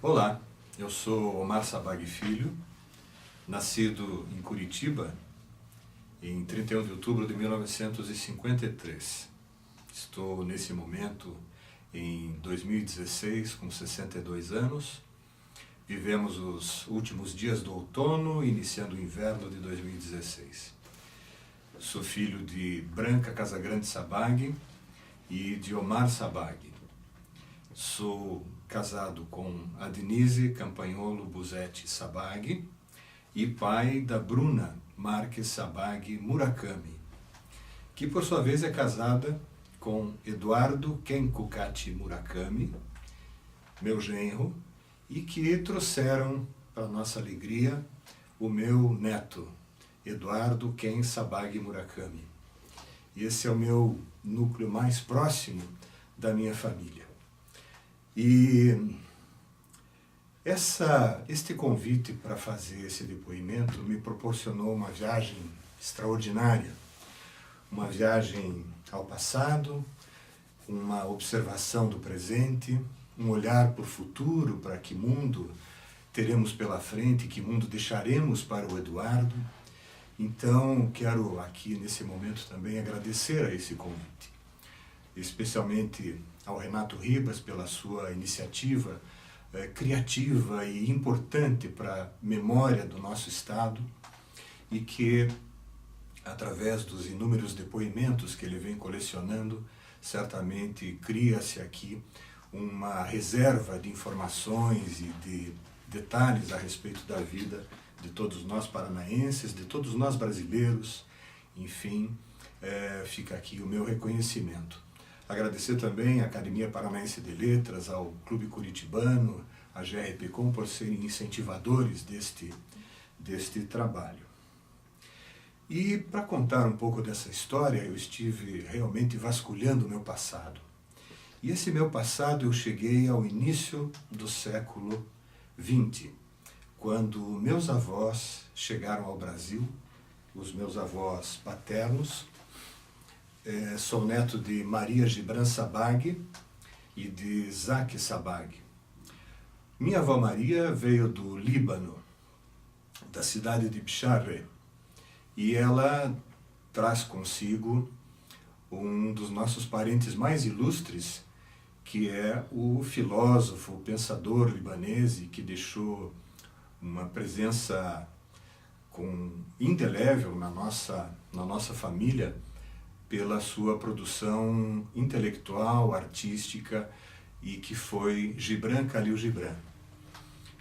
Olá, eu sou Omar Sabag Filho, nascido em Curitiba em 31 de outubro de 1953. Estou nesse momento em 2016 com 62 anos. Vivemos os últimos dias do outono, iniciando o inverno de 2016. Sou filho de Branca Casagrande Sabag e de Omar Sabag. Sou casado com a Denise Campagnolo Busetti Sabag e pai da Bruna Marques Sabag Murakami, que por sua vez é casada com Eduardo Kenkukati Murakami, meu genro, e que trouxeram, para nossa alegria, o meu neto, Eduardo Ken Sabag Murakami. E esse é o meu núcleo mais próximo da minha família. E este convite para fazer esse depoimento me proporcionou uma viagem extraordinária, uma viagem ao passado, uma observação do presente, um olhar para o futuro, para que mundo teremos pela frente, que mundo deixaremos para o Eduardo. Então, quero aqui nesse momento também agradecer a esse convite, especialmente ao Renato Ribas pela sua iniciativa criativa e importante para a memória do nosso Estado e que, através dos inúmeros depoimentos que ele vem colecionando, certamente cria-se aqui uma reserva de informações e de detalhes a respeito da vida de todos nós paranaenses, de todos nós brasileiros. Enfim, fica aqui o meu reconhecimento. Agradecer também à Academia Paranaense de Letras, ao Clube Curitibano, à GRPcom por serem incentivadores deste trabalho. E para contar um pouco dessa história, eu estive realmente vasculhando o meu passado. E esse meu passado eu cheguei ao início do século XX, quando meus avós chegaram ao Brasil, os meus avós paternos. Sou neto de Maria Gibran Sabag e de Zaque Sabag. Minha avó Maria veio do Líbano, da cidade de Bicharre, e ela traz consigo um dos nossos parentes mais ilustres, que é o filósofo, o pensador libanês, que deixou uma presença indelével na nossa família, pela sua produção intelectual, artística, e que foi Gibran Khalil Gibran.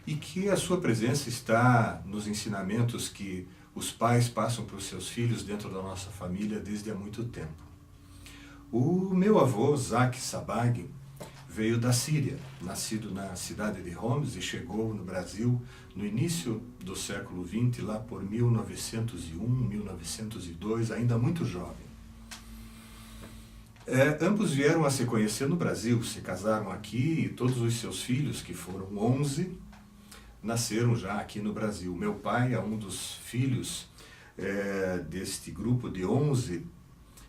E que a sua presença está nos ensinamentos que os pais passam para os seus filhos dentro da nossa família desde há muito tempo. O meu avô, Zaque Sabag, veio da Síria, nascido na cidade de Homs, e chegou no Brasil no início do século XX, lá por 1901, 1902, ainda muito jovem. Ambos vieram a se conhecer no Brasil, se casaram aqui, e todos os seus filhos, que foram 11, nasceram já aqui no Brasil. Meu pai é um dos filhos deste grupo de 11,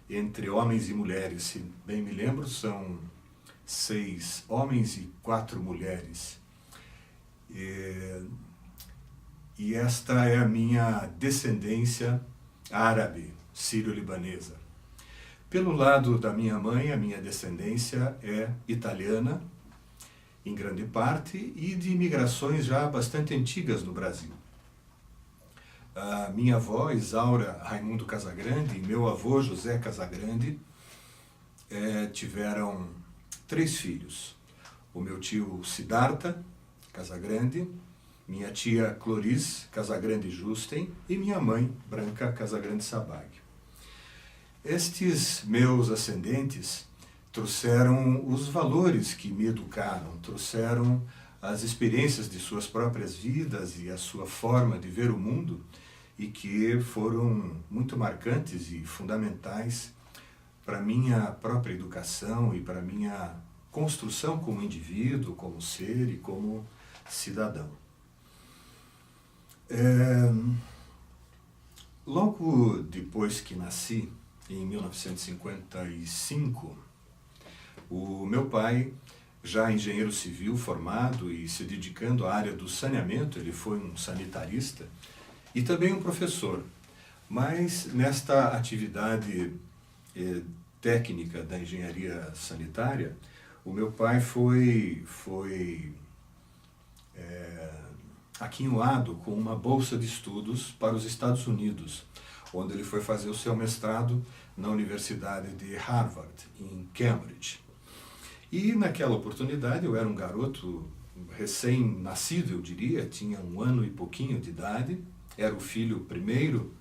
entre homens e mulheres. Se bem me lembro, são 6 homens e 4 mulheres. E esta é a minha descendência árabe, sírio-libanesa. Pelo lado da minha mãe, a minha descendência é italiana, em grande parte, e de imigrações já bastante antigas no Brasil. A minha avó, Isaura Raimundo Casagrande, e meu avô, José Casagrande, tiveram 3 filhos. O meu tio Siddhartha Casagrande, minha tia Cloris Casagrande Justen e minha mãe, Branca Casagrande Sabag. Estes meus ascendentes trouxeram os valores que me educaram, trouxeram as experiências de suas próprias vidas e a sua forma de ver o mundo, e que foram muito marcantes e fundamentais para a minha própria educação e para a minha construção como indivíduo, como ser e como cidadão. Logo depois que nasci, em 1955, o meu pai já engenheiro civil formado e se dedicando à área do saneamento, ele foi um sanitarista, e também um professor. Mas nesta atividade técnica da engenharia sanitária, o meu pai foi aquinhoado com uma bolsa de estudos para os Estados Unidos, onde ele foi fazer o seu mestrado na Universidade de Harvard, em Cambridge. E naquela oportunidade eu era um garoto recém-nascido, eu diria, tinha 1 ano e pouquinho de idade, era o filho primeiro,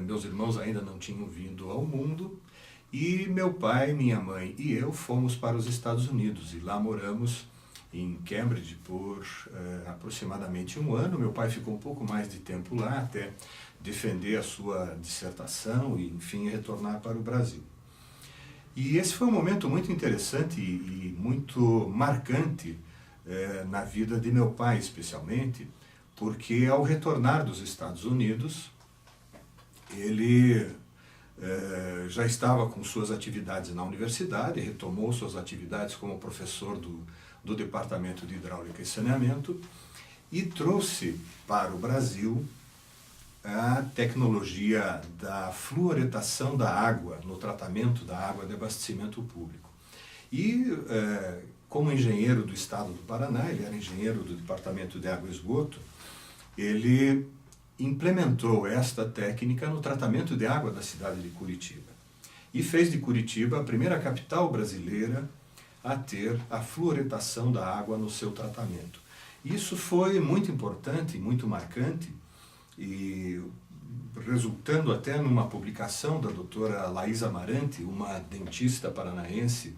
meus irmãos ainda não tinham vindo ao mundo, e meu pai, minha mãe e eu fomos para os Estados Unidos, e lá moramos em Cambridge por aproximadamente 1 ano. Meu pai ficou um pouco mais de tempo lá, até defender a sua dissertação e, enfim, retornar para o Brasil. E esse foi um momento muito interessante e muito marcante na vida de meu pai, especialmente, porque ao retornar dos Estados Unidos, ele já estava com suas atividades na universidade, retomou suas atividades como professor do Departamento de Hidráulica e Saneamento e trouxe para o Brasil a tecnologia da fluoretação da água, no tratamento da água de abastecimento público. E, como engenheiro do Estado do Paraná, ele era engenheiro do Departamento de Água e Esgoto, ele implementou esta técnica no tratamento de água da cidade de Curitiba. E fez de Curitiba a primeira capital brasileira a ter a fluoretação da água no seu tratamento. Isso foi muito importante, muito marcante, e resultando até numa publicação da doutora Laís Amarante, uma dentista paranaense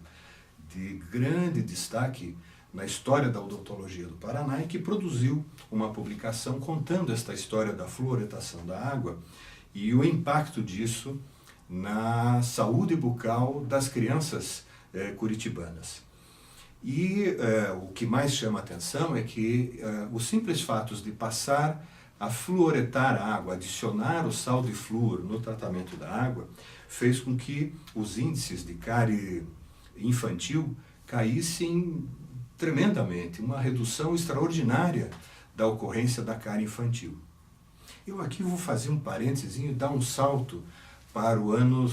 de grande destaque na história da odontologia do Paraná, e que produziu uma publicação contando esta história da fluoretação da água e o impacto disso na saúde bucal das crianças curitibanas. E o que mais chama a atenção é que os simples fatos de passar a fluoretar a água, adicionar o sal de flúor no tratamento da água, fez com que os índices de cárie infantil caíssem tremendamente, uma redução extraordinária da ocorrência da cárie infantil. Eu aqui vou fazer um parênteses e dar um salto para o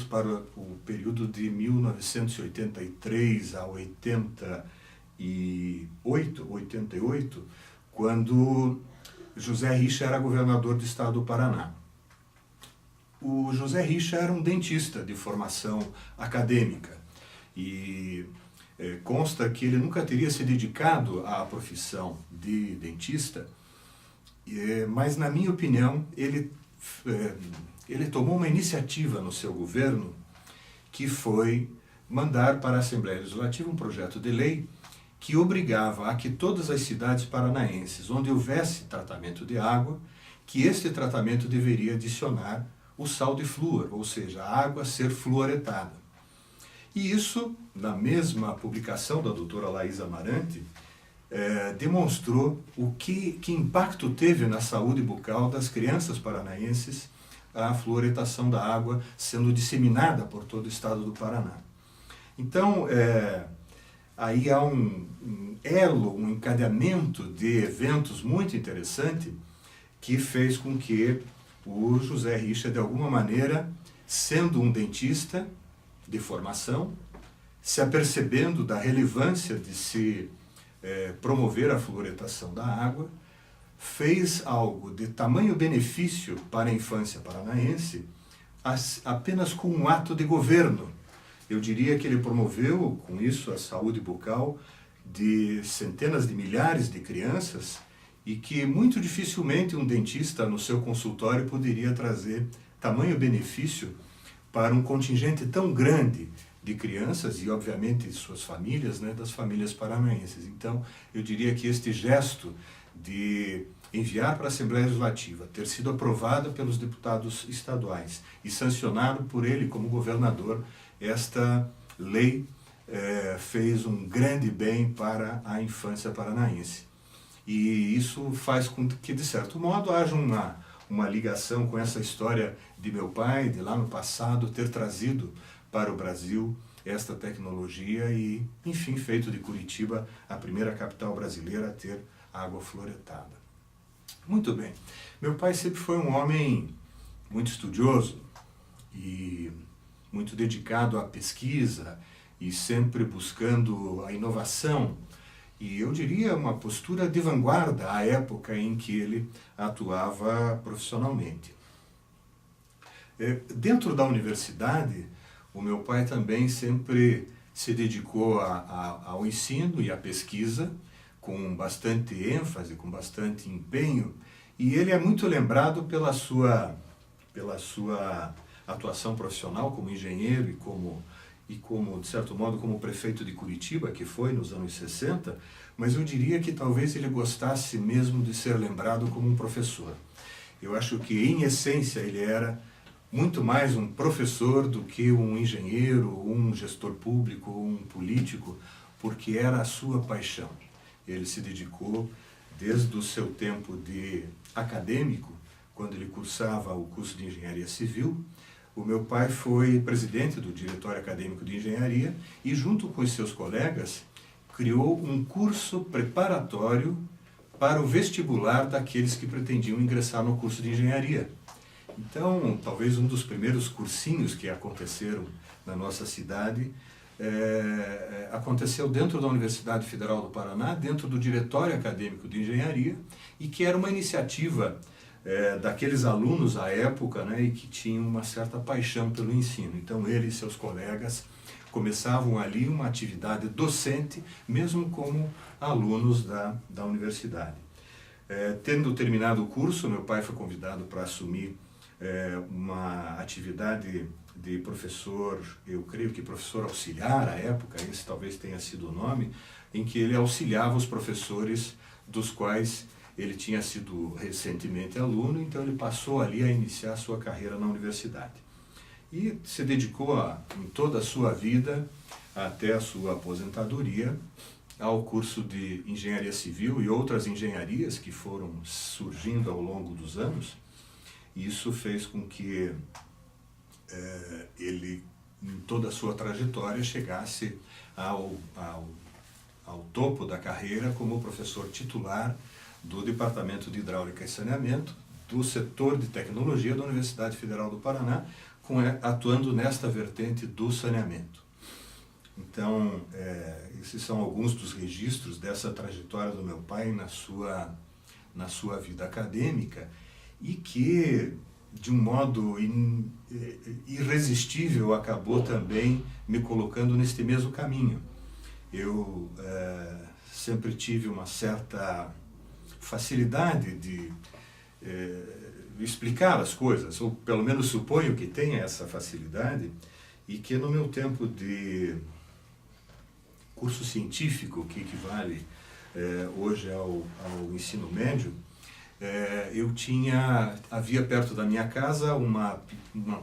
período de 1983 a 88, quando José Richa era governador do estado do Paraná. O José Richa era um dentista de formação acadêmica e consta que ele nunca teria se dedicado à profissão de dentista, mas, na minha opinião, ele tomou uma iniciativa no seu governo que foi mandar para a Assembleia Legislativa um projeto de lei que obrigava a que todas as cidades paranaenses onde houvesse tratamento de água, que este tratamento deveria adicionar o sal de flúor, ou seja, a água ser fluoretada. E isso, na mesma publicação da doutora Laís Amarante, demonstrou que impacto teve na saúde bucal das crianças paranaenses a fluoretação da água sendo disseminada por todo o estado do Paraná. Então, aí há um elo, um encadeamento de eventos muito interessante que fez com que o José Richa, de alguma maneira, sendo um dentista de formação, se apercebendo da relevância de se promover a fluoretação da água, fez algo de tamanho benefício para a infância paranaense apenas com um ato de governo. Eu diria que ele promoveu, com isso, a saúde bucal de centenas de milhares de crianças e que muito dificilmente um dentista no seu consultório poderia trazer tamanho benefício para um contingente tão grande de crianças e, obviamente, suas famílias, das famílias paranaenses. Então, eu diria que este gesto de enviar para a Assembleia Legislativa, ter sido aprovada pelos deputados estaduais e sancionado por ele como governador, esta lei fez um grande bem para a infância paranaense. E isso faz com que, de certo modo, haja uma ligação com essa história de meu pai, de lá no passado, ter trazido para o Brasil esta tecnologia e, enfim, feito de Curitiba a primeira capital brasileira a ter água fluoretada. Muito bem. Meu pai sempre foi um homem muito estudioso e muito dedicado à pesquisa e sempre buscando a inovação. E eu diria uma postura de vanguarda à época em que ele atuava profissionalmente. Dentro da universidade, o meu pai também sempre se dedicou ao ensino e à pesquisa, com bastante ênfase, com bastante empenho, e ele é muito lembrado pela sua atuação profissional como engenheiro e como, de certo modo, como prefeito de Curitiba, que foi nos anos 60, mas eu diria que talvez ele gostasse mesmo de ser lembrado como um professor. Eu acho que, em essência, ele era muito mais um professor do que um engenheiro, um gestor público, um político, porque era a sua paixão. Ele se dedicou desde o seu tempo de acadêmico, quando ele cursava o curso de Engenharia Civil. O meu pai foi presidente do Diretório Acadêmico de Engenharia e, junto com os seus colegas, criou um curso preparatório para o vestibular daqueles que pretendiam ingressar no curso de Engenharia. Então, talvez um dos primeiros cursinhos que aconteceram na nossa cidade aconteceu dentro da Universidade Federal do Paraná, dentro do Diretório Acadêmico de Engenharia, e que era uma iniciativa daqueles alunos à época, né, e que tinham uma certa paixão pelo ensino. Então ele e seus colegas começavam ali uma atividade docente, mesmo como alunos da universidade. Tendo terminado o curso, meu pai foi convidado para assumir uma atividade de professor, eu creio que professor auxiliar à época, esse talvez tenha sido o nome, em que ele auxiliava os professores dos quais ele tinha sido recentemente aluno, então ele passou ali a iniciar a sua carreira na universidade. E se dedicou em toda a sua vida, até a sua aposentadoria, ao curso de Engenharia Civil e outras engenharias que foram surgindo ao longo dos anos. Isso fez com que ele, em toda a sua trajetória, chegasse ao topo da carreira como professor titular do Departamento de Hidráulica e Saneamento, do setor de tecnologia da Universidade Federal do Paraná, atuando nesta vertente do saneamento. Então, esses são alguns dos registros dessa trajetória do meu pai na sua vida acadêmica, e que, de um modo irresistível, acabou também me colocando neste mesmo caminho. Eu sempre tive uma certa facilidade de explicar as coisas, ou pelo menos suponho que tenha essa facilidade, e que no meu tempo de curso científico, que equivale hoje ao ensino médio, havia perto da minha casa uma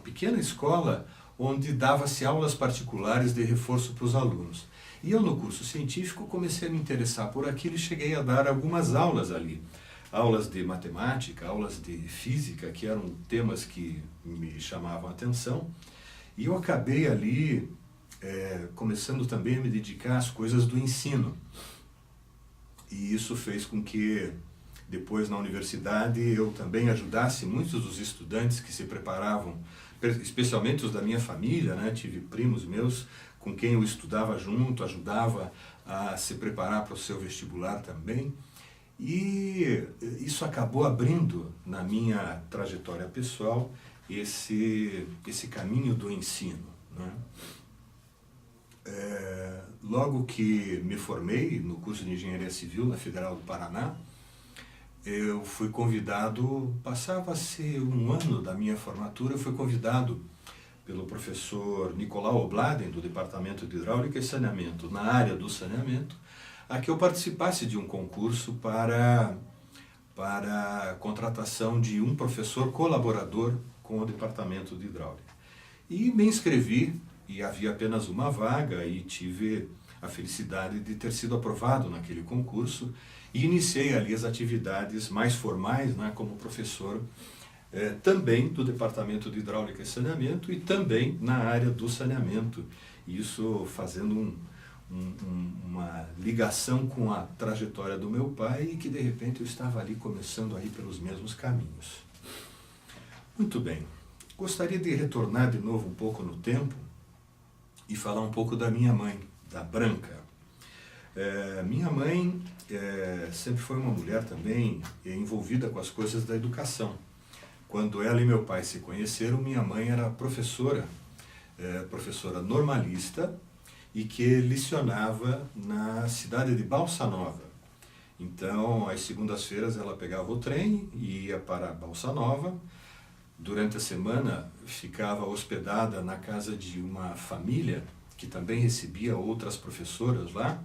pequena escola onde dava-se aulas particulares de reforço para os alunos. E eu, no curso científico, comecei a me interessar por aquilo e cheguei a dar algumas aulas ali. Aulas de matemática, aulas de física, que eram temas que me chamavam a atenção. E eu acabei ali começando também a me dedicar às coisas do ensino. E isso fez com que, depois na universidade, eu também ajudasse muitos dos estudantes que se preparavam, especialmente os da minha família, né? Tive primos meus com quem eu estudava junto, ajudava a se preparar para o seu vestibular também. E isso acabou abrindo na minha trajetória pessoal esse caminho do ensino, né? Logo que me formei no curso de Engenharia Civil na Federal do Paraná, eu fui convidado, passava-se um ano da minha formatura, eu fui convidado pelo professor Nicolau Obladen, do Departamento de Hidráulica e Saneamento, na área do saneamento, a que eu participasse de um concurso para a contratação de um professor colaborador com o Departamento de Hidráulica. E me inscrevi, e havia apenas uma vaga, e tive a felicidade de ter sido aprovado naquele concurso, e iniciei ali as atividades mais formais, né, como professor também do Departamento de Hidráulica e Saneamento e também na área do saneamento. Isso fazendo uma ligação com a trajetória do meu pai e que de repente eu estava ali começando a ir pelos mesmos caminhos. Muito bem, gostaria de retornar de novo um pouco no tempo e falar um pouco da minha mãe, da Branca. Minha mãe sempre foi uma mulher também envolvida com as coisas da educação. Quando ela e meu pai se conheceram, minha mãe era professora normalista e que lecionava na cidade de Balsa Nova. Então, às segundas-feiras ela pegava o trem e ia para Balsa Nova. Durante a semana ficava hospedada na casa de uma família que também recebia outras professoras lá,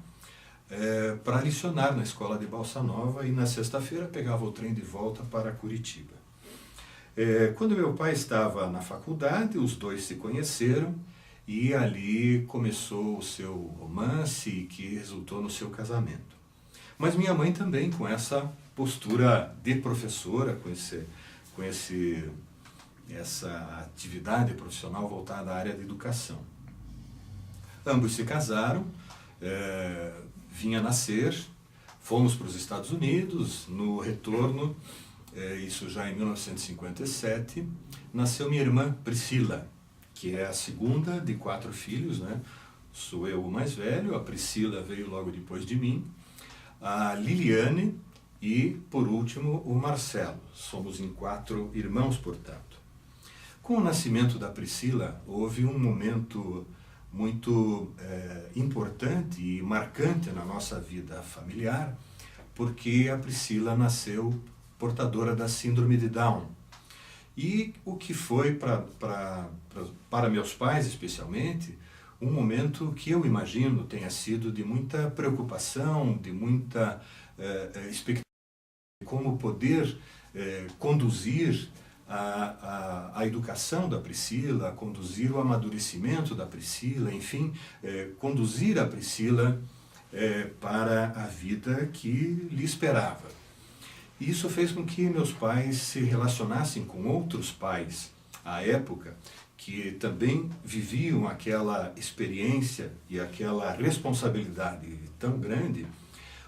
para lecionar na escola de Balsa Nova, e na sexta-feira pegava o trem de volta para Curitiba. Quando meu pai estava na faculdade, os dois se conheceram e ali começou o seu romance que resultou no seu casamento. Mas minha mãe também com essa postura de professora, com essa atividade profissional voltada à área de educação. Ambos se casaram, vinha nascer, fomos para os Estados Unidos, no retorno, isso já em 1957, nasceu minha irmã Priscila, que é a segunda de 4 filhos, né? Sou eu o mais velho, a Priscila veio logo depois de mim, a Liliane e, por último, o Marcelo. Somos em 4 irmãos, portanto. Com o nascimento da Priscila, houve um momento muito importante e marcante na nossa vida familiar, porque a Priscila nasceu portadora da síndrome de Down. E o que foi para meus pais, especialmente, um momento que eu imagino tenha sido de muita preocupação, de muita expectativa de como poder conduzir a educação da Priscila, conduzir o amadurecimento da Priscila, enfim, conduzir a Priscila para a vida que lhe esperava. E isso fez com que meus pais se relacionassem com outros pais à época que também viviam aquela experiência e aquela responsabilidade tão grande,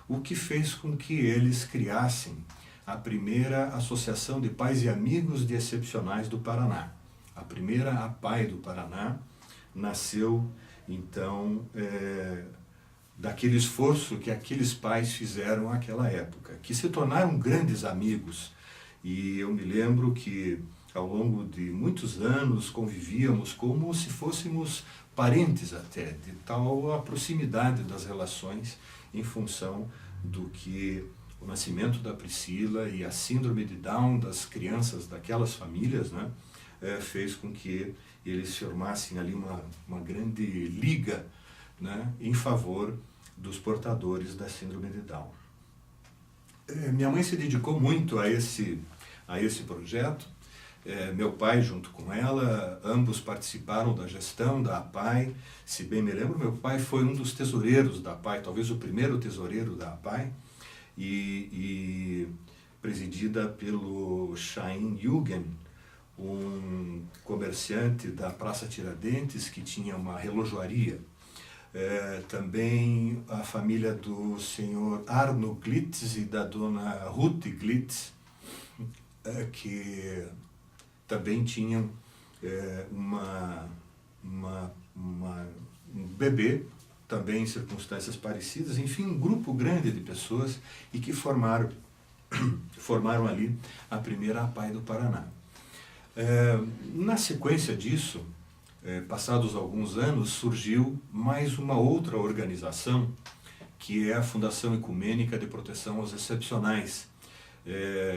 o que fez com que eles criassem a primeira Associação de Pais e Amigos de Excepcionais do Paraná. A primeira APAE do Paraná nasceu, então, daquele esforço que aqueles pais fizeram naquela época, que se tornaram grandes amigos. E eu me lembro que, ao longo de muitos anos, convivíamos como se fôssemos parentes até, de tal a proximidade das relações em função do que o nascimento da Priscila e a síndrome de Down das crianças daquelas famílias, né, fez com que eles formassem ali uma grande liga, né, em favor dos portadores da síndrome de Down. Minha mãe se dedicou muito a esse projeto, meu pai junto com ela, ambos participaram da gestão da APAE. Se bem me lembro, meu pai foi um dos tesoureiros da APAE, talvez o primeiro tesoureiro da APAE, e presidida pelo Chaim Yugen, um comerciante da Praça Tiradentes que tinha uma relojoaria. Também a família do senhor Arno Glitz e da dona Ruth Glitz, que também tinham um bebê, também em circunstâncias parecidas, enfim, um grupo grande de pessoas e que formaram ali a primeira APAE do Paraná. Na sequência disso, passados alguns anos, surgiu mais uma outra organização, que é a Fundação Ecumênica de Proteção aos Excepcionais,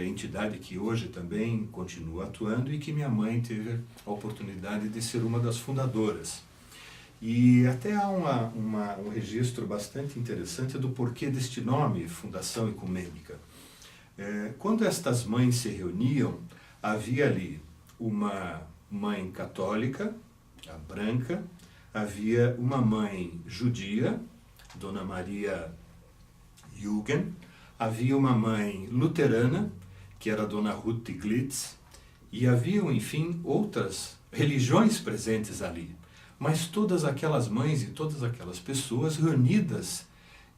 entidade que hoje também continua atuando e que minha mãe teve a oportunidade de ser uma das fundadoras. E até há um registro bastante interessante do porquê deste nome, Fundação Ecumênica. Quando estas mães se reuniam, havia ali uma mãe católica, a Branca, havia uma mãe judia, Dona Maria Jugen, havia uma mãe luterana, que era Dona Ruth Glitz, e haviam, enfim, outras religiões presentes ali. mas todas aquelas mães e todas aquelas pessoas reunidas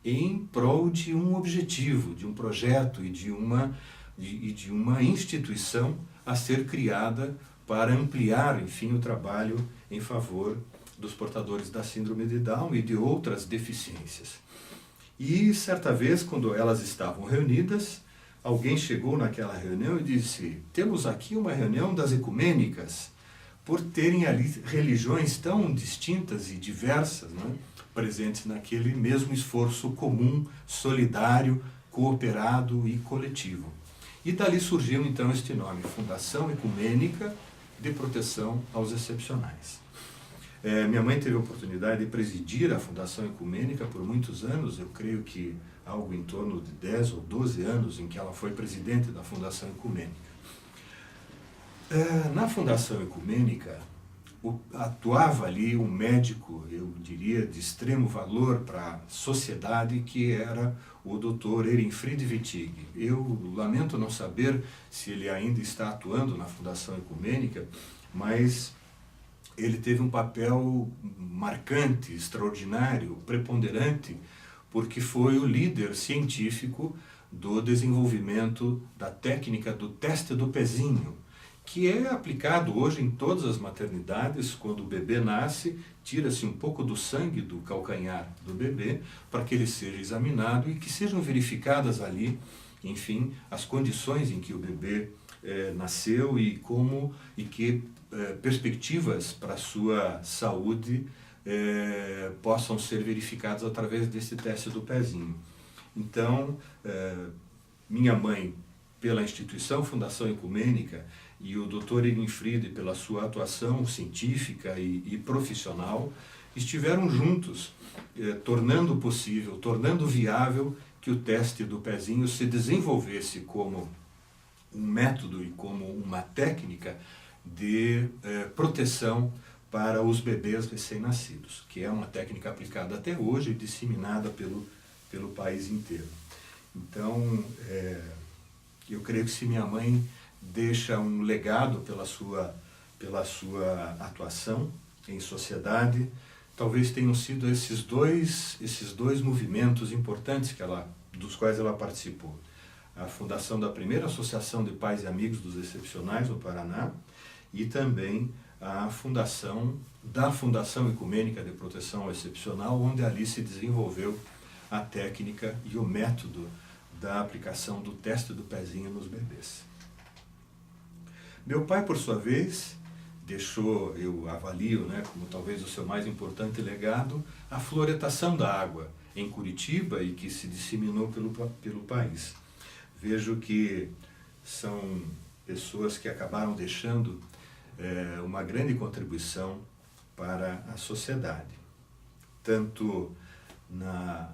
em prol de um objetivo, de um projeto e de uma instituição a ser criada para ampliar, enfim, o trabalho em favor dos portadores da síndrome de Down e de outras deficiências. E certa vez, quando elas estavam reunidas, alguém chegou naquela reunião e disse: temos aqui uma reunião das ecumênicas, por terem ali religiões tão distintas e diversas, né, presentes naquele mesmo esforço comum, solidário, cooperado e coletivo. E dali surgiu então este nome, Fundação Ecumênica de Proteção aos Excepcionais. Minha mãe teve a oportunidade de presidir a Fundação Ecumênica por muitos anos, eu creio que algo em torno de 10 ou 12 anos em que ela foi presidente da Fundação Ecumênica. Na Fundação Ecumênica, atuava ali um médico, eu diria, de extremo valor para a sociedade, que era o Dr. Ehrenfried Wittig. Eu lamento não saber se ele ainda está atuando na Fundação Ecumênica, mas ele teve um papel marcante, extraordinário, preponderante, porque foi o líder científico do desenvolvimento da técnica do teste do pezinho, que é aplicado hoje em todas as maternidades. Quando o bebê nasce, tira-se um pouco do sangue do calcanhar do bebê para que ele seja examinado e que sejam verificadas ali, enfim, as condições em que o bebê nasceu e que perspectivas para a sua saúde possam ser verificadas através desse teste do pezinho. Então, minha mãe, pela instituição Fundação Ecumênica, e o Dr. Ehrenfried, pela sua atuação científica e profissional, estiveram juntos, tornando possível, tornando viável que o teste do pezinho se desenvolvesse como um método e como uma técnica de proteção para os bebês recém-nascidos, que é uma técnica aplicada até hoje e disseminada pelo país inteiro. Então, eu creio que se minha mãe deixa um legado pela sua atuação em sociedade, talvez tenham sido esses dois movimentos importantes dos quais ela participou. A fundação da primeira Associação de Pais e Amigos dos Excepcionais no Paraná e também a fundação da Fundação Ecumênica de Proteção ao Excepcional, onde ali se desenvolveu a técnica e o método da aplicação do teste do pezinho nos bebês. Meu pai, por sua vez, deixou, eu avalio, como talvez o seu mais importante legado, a fluoretação da água em Curitiba e que se disseminou pelo país. Vejo que são pessoas que acabaram deixando uma grande contribuição para a sociedade, tanto na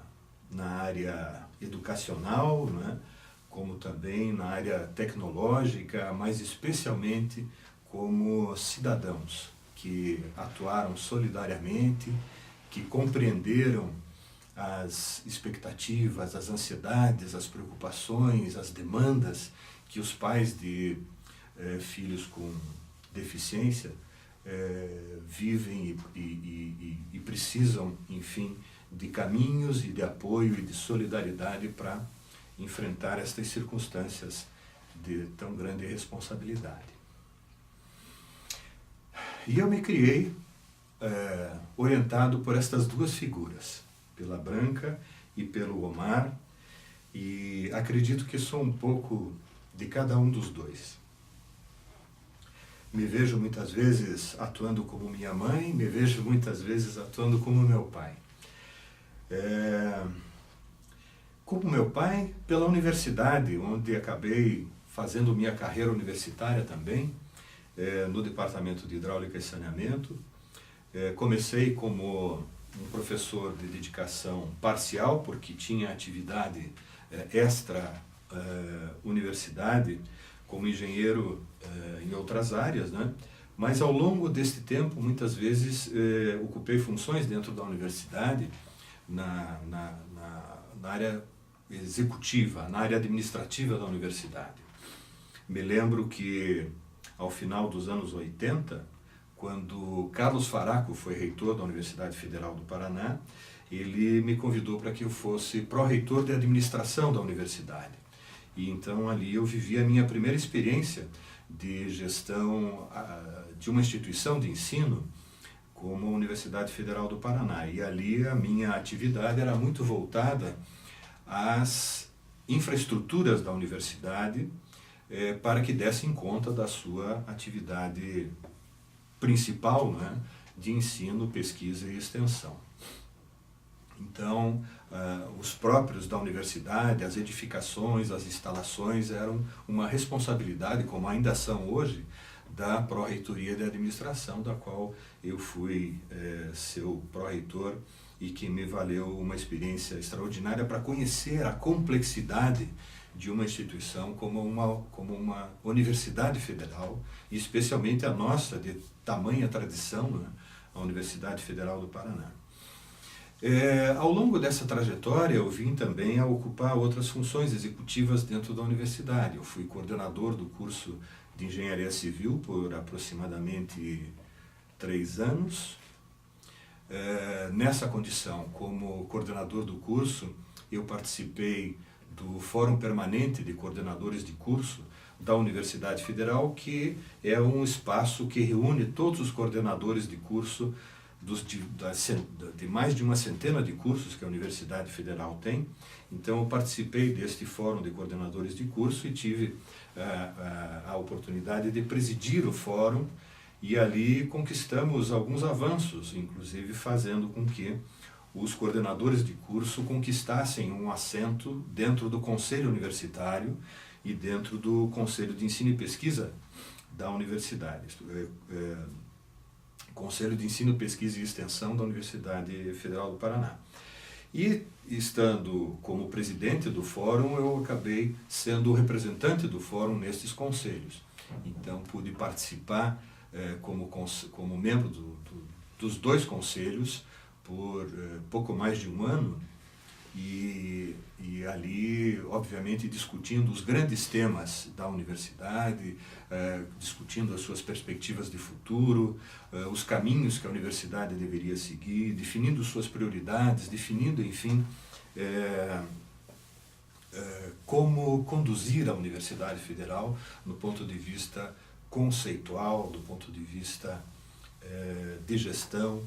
área educacional, como também na área tecnológica, mas especialmente como cidadãos que atuaram solidariamente, que compreenderam as expectativas, as ansiedades, as preocupações, as demandas que os pais de filhos com deficiência vivem e precisam, enfim, de caminhos e de apoio e de solidariedade para enfrentar estas circunstâncias de tão grande responsabilidade. E eu me criei orientado por estas duas figuras, pela Branca e pelo Omar, e acredito que sou um pouco de cada um dos dois. Me vejo muitas vezes atuando como minha mãe, me vejo muitas vezes atuando como meu pai. Como meu pai, pela universidade, onde acabei fazendo minha carreira universitária também, no Departamento de Hidráulica e Saneamento. Comecei como um professor de dedicação parcial, porque tinha atividade extra-universidade, como engenheiro em outras áreas, Mas ao longo deste tempo, muitas vezes, ocupei funções dentro da universidade, na área executiva, na área administrativa da universidade. Me lembro que, ao final dos anos 80, quando Carlos Faraco foi reitor da Universidade Federal do Paraná, ele me convidou para que eu fosse pró-reitor de administração da universidade. E então ali eu vivi a minha primeira experiência de gestão de uma instituição de ensino como a Universidade Federal do Paraná. E ali a minha atividade era muito voltada às infraestruturas da universidade para que dessem conta da sua atividade principal, né, de ensino, pesquisa e extensão. Então, os próprios da universidade, as edificações, as instalações eram uma responsabilidade, como ainda são hoje, da Pró-Reitoria de Administração, da qual eu fui seu pró-reitor e que me valeu uma experiência extraordinária para conhecer a complexidade de uma instituição como uma universidade federal, e especialmente a nossa, de tamanha tradição, né, a Universidade Federal do Paraná. Ao longo dessa trajetória, eu vim também a ocupar outras funções executivas dentro da universidade. Eu fui coordenador do curso de Engenharia Civil por aproximadamente 3 anos. Nessa condição, como coordenador do curso, eu participei do Fórum Permanente de Coordenadores de Curso da Universidade Federal, que é um espaço que reúne todos os coordenadores de curso de mais de uma centena de cursos que a Universidade Federal tem. Então eu participei deste Fórum de Coordenadores de Curso e tive a oportunidade de presidir o fórum, e ali conquistamos alguns avanços, inclusive fazendo com que os coordenadores de curso conquistassem um assento dentro do Conselho Universitário e dentro do Conselho de Ensino e Pesquisa da Universidade. Conselho de Ensino, Pesquisa e Extensão da Universidade Federal do Paraná. E, estando como presidente do fórum, eu acabei sendo o representante do fórum nestes conselhos. Então, pude participar como membro dos 2 conselhos por pouco mais de um ano, e ali, obviamente, discutindo os grandes temas da universidade, discutindo as suas perspectivas de futuro, os caminhos que a universidade deveria seguir, definindo suas prioridades, definindo, enfim, como conduzir a Universidade Federal no ponto de vista conceitual, do ponto de vista de gestão.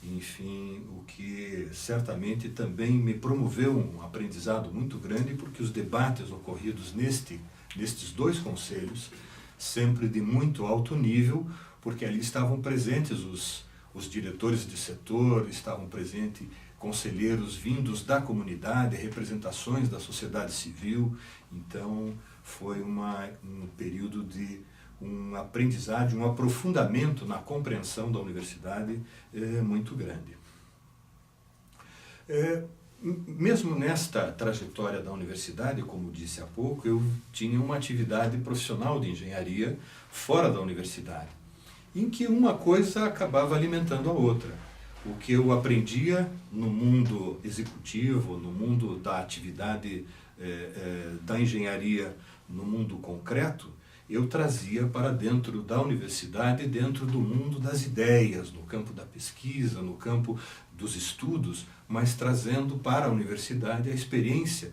Enfim, o que certamente também me promoveu um aprendizado muito grande, porque os debates ocorridos nestes 2 conselhos, sempre de muito alto nível, porque ali estavam presentes os diretores de setor, estavam presentes conselheiros vindos da comunidade, representações da sociedade civil. Então foi um período de um aprendizado, um aprofundamento na compreensão da universidade muito grande. Mesmo nesta trajetória da universidade, como disse há pouco, eu tinha uma atividade profissional de engenharia fora da universidade, em que uma coisa acabava alimentando a outra. O que eu aprendia no mundo executivo, no mundo da atividade da engenharia, no mundo concreto, eu trazia para dentro da universidade, dentro do mundo das ideias, no campo da pesquisa, no campo dos estudos, mas trazendo para a universidade a experiência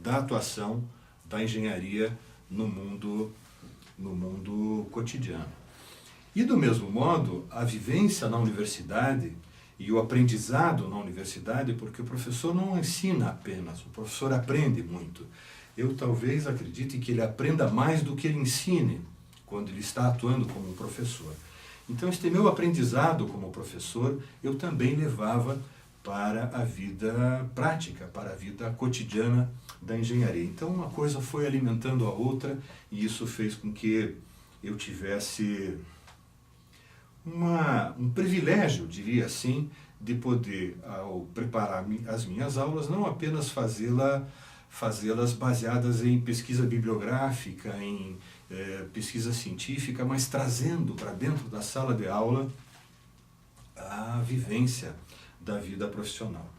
da atuação da engenharia no mundo cotidiano. E do mesmo modo, a vivência na universidade e o aprendizado na universidade, porque o professor não ensina apenas, o professor aprende muito. Eu talvez acredite que ele aprenda mais do que ele ensine quando ele está atuando como um professor. Então, este meu aprendizado como professor, eu também levava para a vida prática, para a vida cotidiana da engenharia. Então, uma coisa foi alimentando a outra, e isso fez com que eu tivesse um privilégio, diria assim, de poder, ao preparar as minhas aulas, não apenas fazê-las baseadas em pesquisa bibliográfica, em pesquisa científica, mas trazendo para dentro da sala de aula a vivência da vida profissional.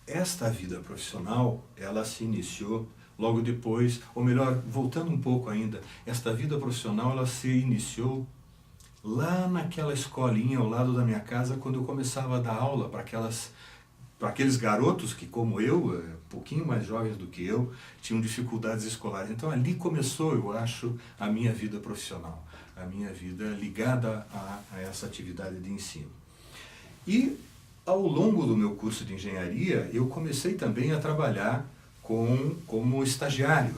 Esta vida profissional, ela se iniciou logo depois, ou melhor, voltando um pouco ainda, esta vida profissional ela se iniciou lá naquela escolinha ao lado da minha casa, quando eu começava a dar aula para aqueles garotos que, como eu, um pouquinho mais jovens do que eu, tinham dificuldades escolares. Então ali começou, eu acho, a minha vida profissional, a minha vida ligada a essa atividade de ensino. E ao longo do meu curso de engenharia, eu comecei também a trabalhar como estagiário.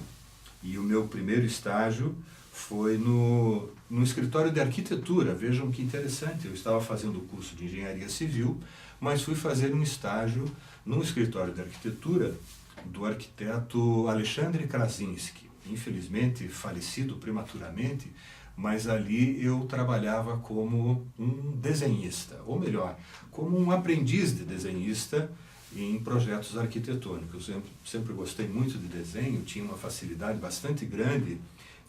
E o meu primeiro estágio foi no escritório de arquitetura. Vejam que interessante, eu estava fazendo o curso de engenharia civil, mas fui fazer um estágio no escritório de arquitetura do arquiteto Alexandre Krasinski, infelizmente falecido prematuramente, mas ali eu trabalhava como um desenhista, ou melhor, como um aprendiz de desenhista em projetos arquitetônicos. Eu sempre gostei muito de desenho, tinha uma facilidade bastante grande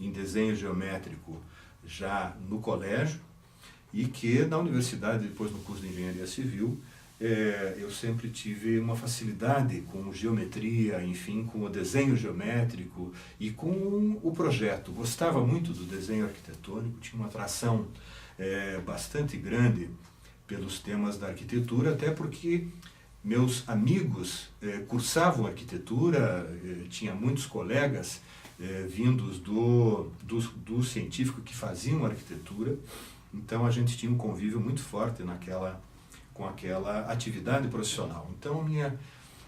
em desenho geométrico já no colégio, e que na universidade, depois no curso de engenharia civil, eu sempre tive uma facilidade com geometria, enfim, com o desenho geométrico e com o projeto. Gostava muito do desenho arquitetônico, tinha uma atração bastante grande pelos temas da arquitetura, até porque meus amigos cursavam arquitetura, tinha muitos colegas vindos do científico que faziam arquitetura, então a gente tinha um convívio muito forte com aquela atividade profissional. Então, a minha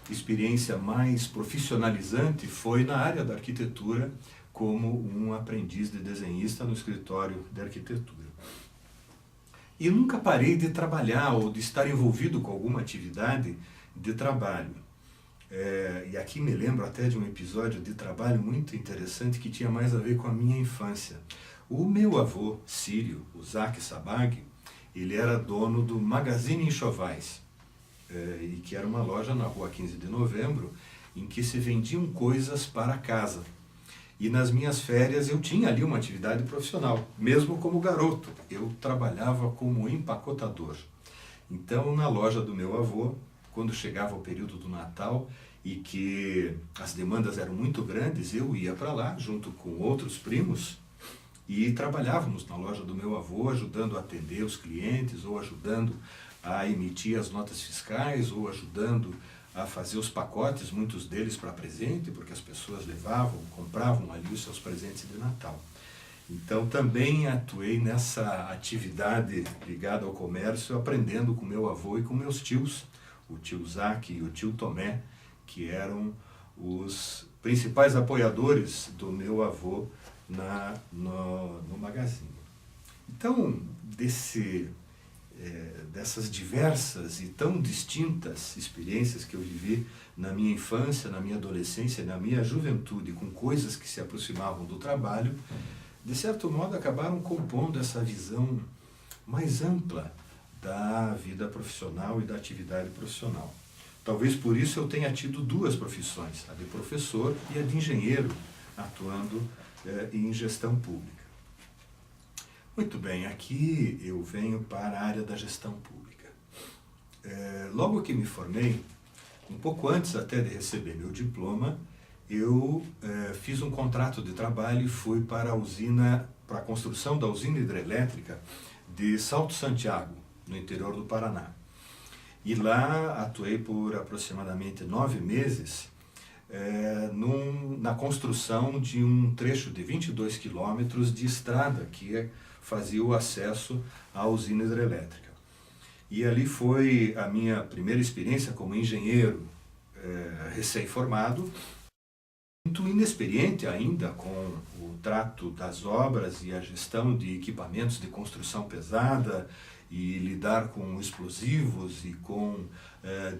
experiência mais profissionalizante foi na área da arquitetura, como um aprendiz de desenhista no escritório de arquitetura. E nunca parei de trabalhar ou de estar envolvido com alguma atividade de trabalho. E aqui me lembro até de um episódio de trabalho muito interessante que tinha mais a ver com a minha infância. O meu avô, sírio, o Zaque Sabag, ele era dono do Magazine Enxovais, e que era uma loja na rua 15 de Novembro, em que se vendiam coisas para casa. E nas minhas férias eu tinha ali uma atividade profissional, mesmo como garoto. Eu trabalhava como empacotador. Então, na loja do meu avô, quando chegava o período do Natal e que as demandas eram muito grandes, eu ia para lá junto com outros primos e trabalhávamos na loja do meu avô, ajudando a atender os clientes, ou ajudando a emitir as notas fiscais, ou ajudando a fazer os pacotes, muitos deles para presente, porque as pessoas levavam, compravam ali os seus presentes de Natal. Então também atuei nessa atividade ligada ao comércio, aprendendo com meu avô e com meus tios, o tio Zaque e o tio Tomé, que eram os principais apoiadores do meu avô no Magazine. Então, dessas diversas e tão distintas experiências que eu vivi na minha infância, na minha adolescência, na minha juventude, com coisas que se aproximavam do trabalho, de certo modo acabaram compondo essa visão mais ampla da vida profissional e da atividade profissional. Talvez por isso eu tenha tido duas profissões, a de professor e a de engenheiro, atuando em gestão pública. Muito bem, aqui eu venho para a área da gestão pública. Logo que me formei, um pouco antes até de receber meu diploma, eu fiz um contrato de trabalho e fui para a construção da usina hidrelétrica de Salto Santiago, no interior do Paraná. E lá atuei por aproximadamente 9 meses na construção de um trecho de 22 quilômetros de estrada que fazia o acesso à usina hidrelétrica. E ali foi a minha primeira experiência como engenheiro recém-formado, muito inexperiente ainda com o trato das obras e a gestão de equipamentos de construção pesada, e lidar com explosivos e com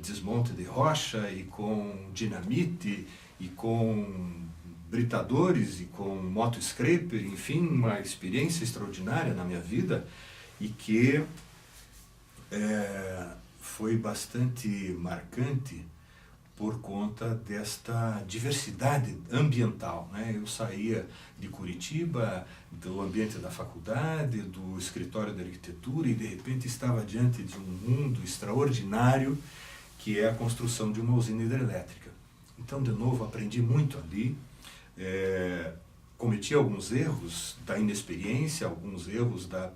desmonte de rocha e com dinamite e com britadores e com moto-scraper, enfim, uma experiência extraordinária na minha vida e que foi bastante marcante por conta desta diversidade ambiental, né? Eu saía de Curitiba, do ambiente da faculdade, do escritório de arquitetura, e de repente estava diante de um mundo extraordinário que é a construção de uma usina hidrelétrica. Então, de novo, aprendi muito ali, cometi alguns erros da inexperiência, alguns erros da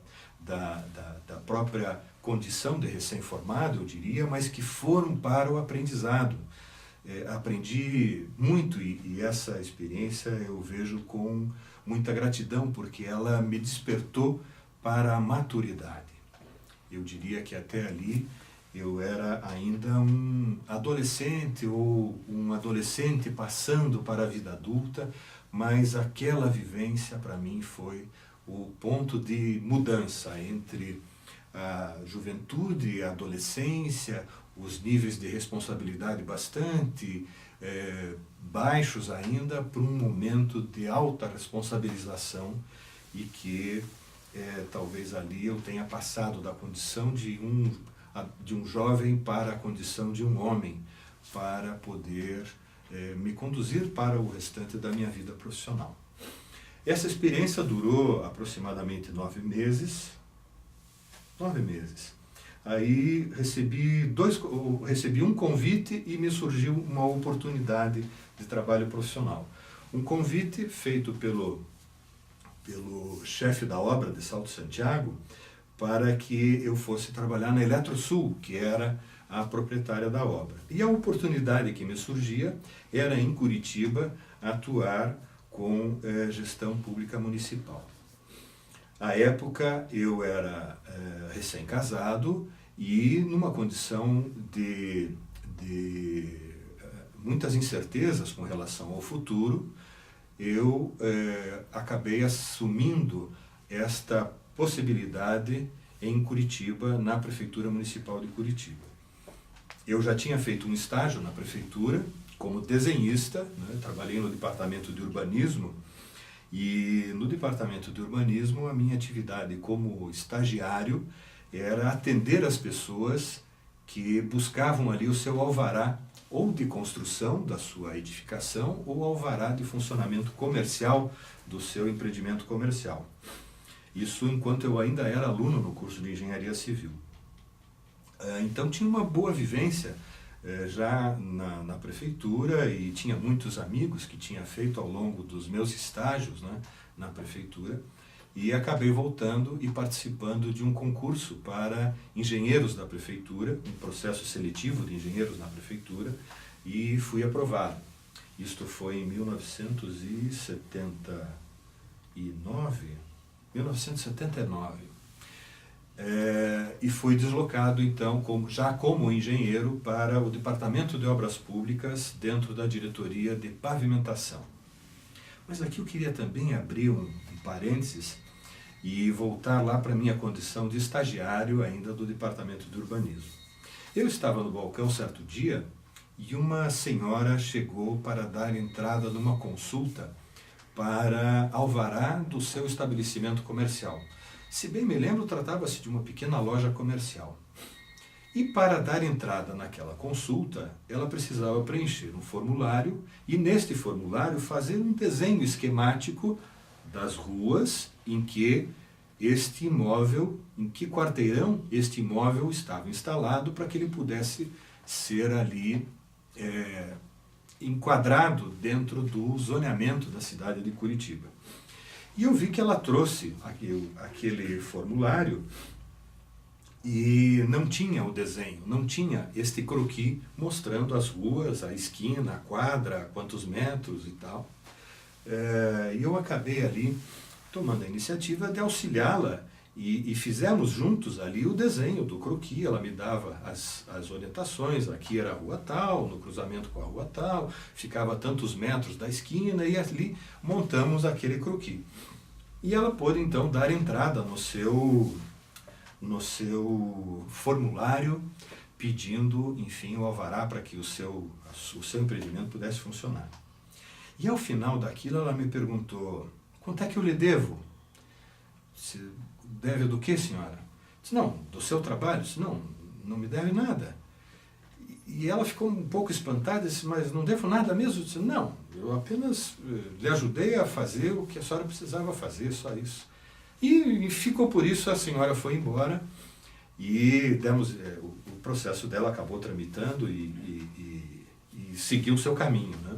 própria condição de recém-formado, eu diria, mas que foram para o aprendizado. Aprendi muito e essa experiência eu vejo com muita gratidão, porque ela me despertou para a maturidade. Eu diria que até ali eu era ainda um adolescente ou um adolescente passando para a vida adulta, mas aquela vivência para mim foi o ponto de mudança entre a juventude e a adolescência, os níveis de responsabilidade bastante baixos ainda, para um momento de alta responsabilização e que talvez ali eu tenha passado da condição de um jovem para a condição de um homem, para poder me conduzir para o restante da minha vida profissional. Essa experiência durou aproximadamente 9 meses. 9 meses. Aí recebi um convite e me surgiu uma oportunidade de trabalho profissional. Um convite feito pelo chefe da obra de Salto Santiago para que eu fosse trabalhar na Eletrosul, que era a proprietária da obra. E a oportunidade que me surgia era em Curitiba atuar com gestão pública municipal. À época eu era recém-casado e numa condição de muitas incertezas com relação ao futuro, eu acabei assumindo esta possibilidade em Curitiba, na Prefeitura Municipal de Curitiba. Eu já tinha feito um estágio na Prefeitura como desenhista, né? Trabalhei no Departamento de Urbanismo. E no Departamento de Urbanismo, a minha atividade como estagiário era atender as pessoas que buscavam ali o seu alvará, ou de construção da sua edificação, ou alvará de funcionamento comercial do seu empreendimento comercial. Isso enquanto eu ainda era aluno no curso de Engenharia Civil. Então tinha uma boa vivência já na prefeitura e tinha muitos amigos que tinha feito ao longo dos meus estágios, né, na prefeitura, e acabei voltando e participando de um concurso para engenheiros da prefeitura, um processo seletivo de engenheiros na prefeitura, e fui aprovado. Isto foi em 1979. E fui deslocado, então, já como engenheiro, para o Departamento de Obras Públicas, dentro da diretoria de pavimentação. Mas aqui eu queria também abrir um parênteses e voltar lá para a minha condição de estagiário ainda do Departamento de Urbanismo. Eu estava no balcão certo dia e uma senhora chegou para dar entrada numa consulta para alvará do seu estabelecimento comercial. Se bem me lembro, tratava-se de uma pequena loja comercial. E para dar entrada naquela consulta, ela precisava preencher um formulário e, neste formulário, fazer um desenho esquemático das ruas em que este imóvel, em que quarteirão este imóvel estava instalado, para que ele pudesse ser ali enquadrado dentro do zoneamento da cidade de Curitiba. E eu vi que ela trouxe aquele formulário e não tinha o desenho, não tinha este croquis mostrando as ruas, a esquina, a quadra, quantos metros e tal. E eu acabei ali tomando a iniciativa de auxiliá-la e fizemos juntos ali o desenho do croquis. Ela me dava as orientações, aqui era a rua tal, no cruzamento com a rua tal, ficava tantos metros da esquina e ali montamos aquele croquis. E ela pôde então dar entrada no seu formulário, pedindo, enfim, o alvará para que o seu empreendimento pudesse funcionar. E ao final daquilo ela me perguntou: quanto é que eu lhe devo? Disse, deve do que, senhora? Disse, não, do seu trabalho. Disse, não me deve nada. E ela ficou um pouco espantada, disse, mas não devo nada mesmo? Disse, não, eu apenas lhe ajudei a fazer o que a senhora precisava fazer, só isso. E ficou por isso, a senhora foi embora e o processo dela acabou tramitando e seguiu o seu caminho, né?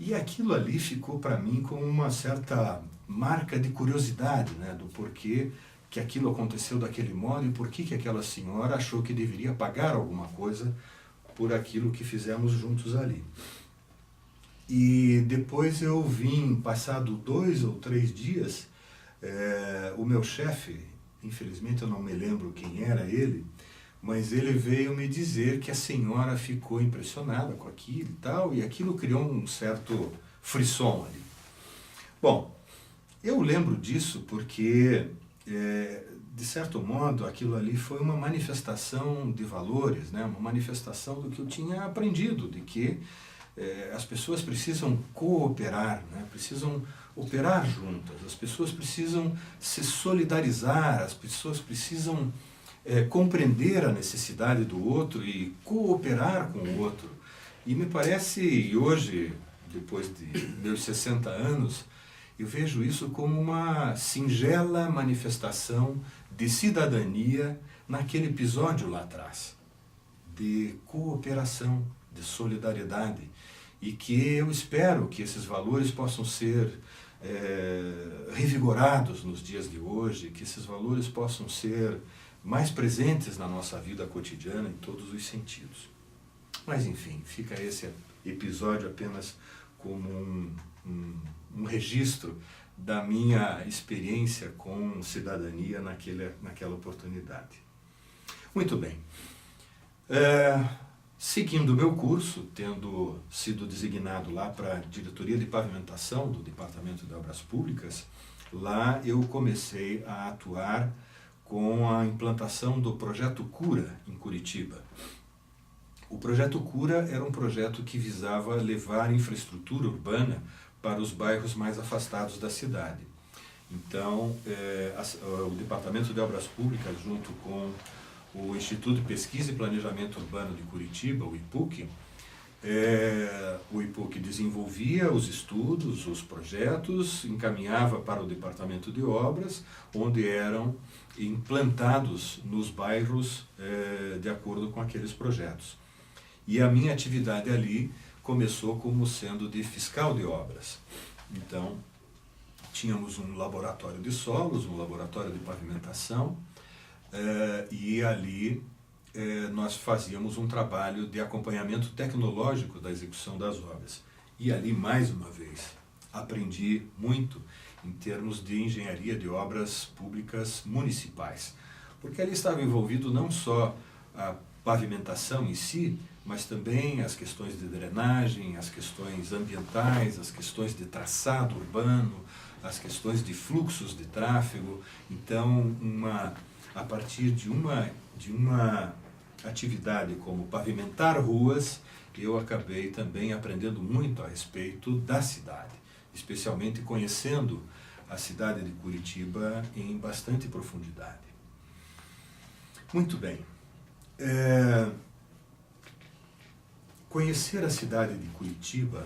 E aquilo ali ficou para mim como uma certa marca de curiosidade, né, do porquê que aquilo aconteceu daquele modo e por que aquela senhora achou que deveria pagar alguma coisa por aquilo que fizemos juntos ali. E depois eu vim, passado 2 ou 3 dias, o meu chefe, infelizmente eu não me lembro quem era ele, mas ele veio me dizer que a senhora ficou impressionada com aquilo e tal, e aquilo criou um certo frisson ali. Bom, eu lembro disso porque, de certo modo, aquilo ali foi uma manifestação de valores, né? Uma manifestação do que eu tinha aprendido, de que as pessoas precisam cooperar, né? Precisam operar juntas, as pessoas precisam se solidarizar, as pessoas precisam compreender a necessidade do outro e cooperar com o outro. E me parece, e hoje, depois de meus 60 anos, eu vejo isso como uma singela manifestação de cidadania naquele episódio lá atrás, de cooperação, de solidariedade, e que eu espero que esses valores possam ser revigorados nos dias de hoje, que esses valores possam ser mais presentes na nossa vida cotidiana em todos os sentidos. Mas enfim, fica esse episódio apenas como um registro da minha experiência com cidadania naquela oportunidade. Muito bem. Seguindo o meu curso, tendo sido designado lá para a diretoria de pavimentação do Departamento de Obras Públicas, lá eu comecei a atuar com a implantação do Projeto Cura em Curitiba. O Projeto Cura era um projeto que visava levar infraestrutura urbana para os bairros mais afastados da cidade. Então, o Departamento de Obras Públicas, junto com o Instituto de Pesquisa e Planejamento Urbano de Curitiba, o IPUC, desenvolvia os estudos, os projetos, encaminhava para o Departamento de Obras, onde eram implantados nos bairros de acordo com aqueles projetos. E a minha atividade ali começou como sendo de fiscal de obras. Então, tínhamos um laboratório de solos, um laboratório de pavimentação, e ali nós fazíamos um trabalho de acompanhamento tecnológico da execução das obras. E ali, mais uma vez, aprendi muito em termos de engenharia de obras públicas municipais, porque ali estava envolvido não só a pavimentação em si, mas também as questões de drenagem, as questões ambientais, as questões de traçado urbano, as questões de fluxos de tráfego. Então, a partir de uma atividade como pavimentar ruas, eu acabei também aprendendo muito a respeito da cidade, especialmente conhecendo a cidade de Curitiba em bastante profundidade. Muito bem. Conhecer a cidade de Curitiba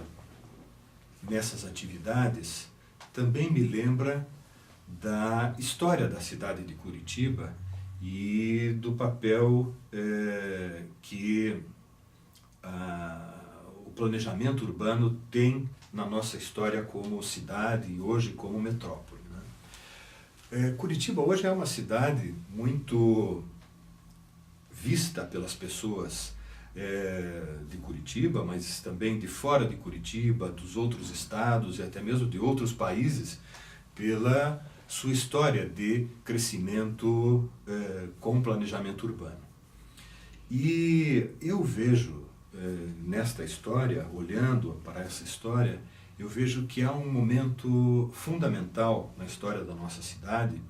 nessas atividades também me lembra da história da cidade de Curitiba e do papel que o planejamento urbano tem na nossa história como cidade e hoje como metrópole, né? Curitiba hoje é uma cidade muito vista pelas pessoas de Curitiba, mas também de fora de Curitiba, dos outros estados e até mesmo de outros países, pela sua história de crescimento com planejamento urbano. E eu vejo nesta história, olhando para essa história, eu vejo que há um momento fundamental na história da nossa cidade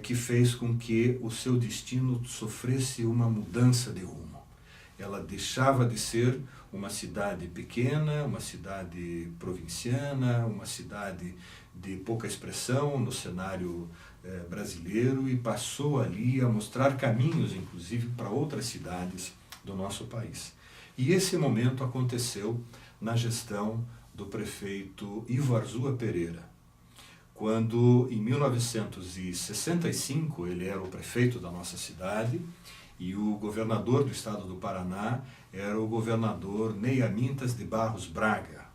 que fez com que o seu destino sofresse uma mudança de rumo. Ela deixava de ser uma cidade pequena, uma cidade provinciana, uma cidade de pouca expressão no cenário brasileiro e passou ali a mostrar caminhos, inclusive, para outras cidades do nosso país. E esse momento aconteceu na gestão do prefeito Ivo Arzua Pereira, quando em 1965 ele era o prefeito da nossa cidade e o governador do estado do Paraná era o governador Ney Amintas de Barros Braga.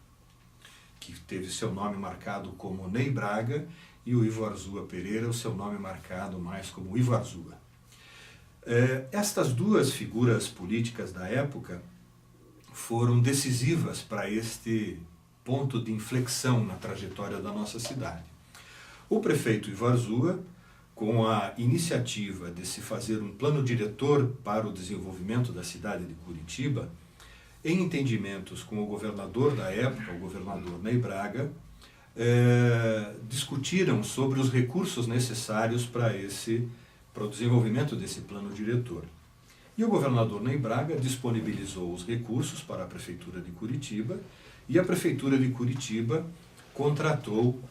que teve seu nome marcado como Ney Braga, e o Ivo Arzua Pereira, o seu nome marcado mais como Ivo Arzua. Estas duas figuras políticas da época foram decisivas para este ponto de inflexão na trajetória da nossa cidade. O prefeito Ivo Arzua, com a iniciativa de se fazer um plano diretor para o desenvolvimento da cidade de Curitiba, em entendimentos com o governador da época, o governador Ney Braga, discutiram sobre os recursos necessários para o desenvolvimento desse plano diretor. E o governador Ney Braga disponibilizou os recursos para a Prefeitura de Curitiba, e a Prefeitura de Curitiba contratou,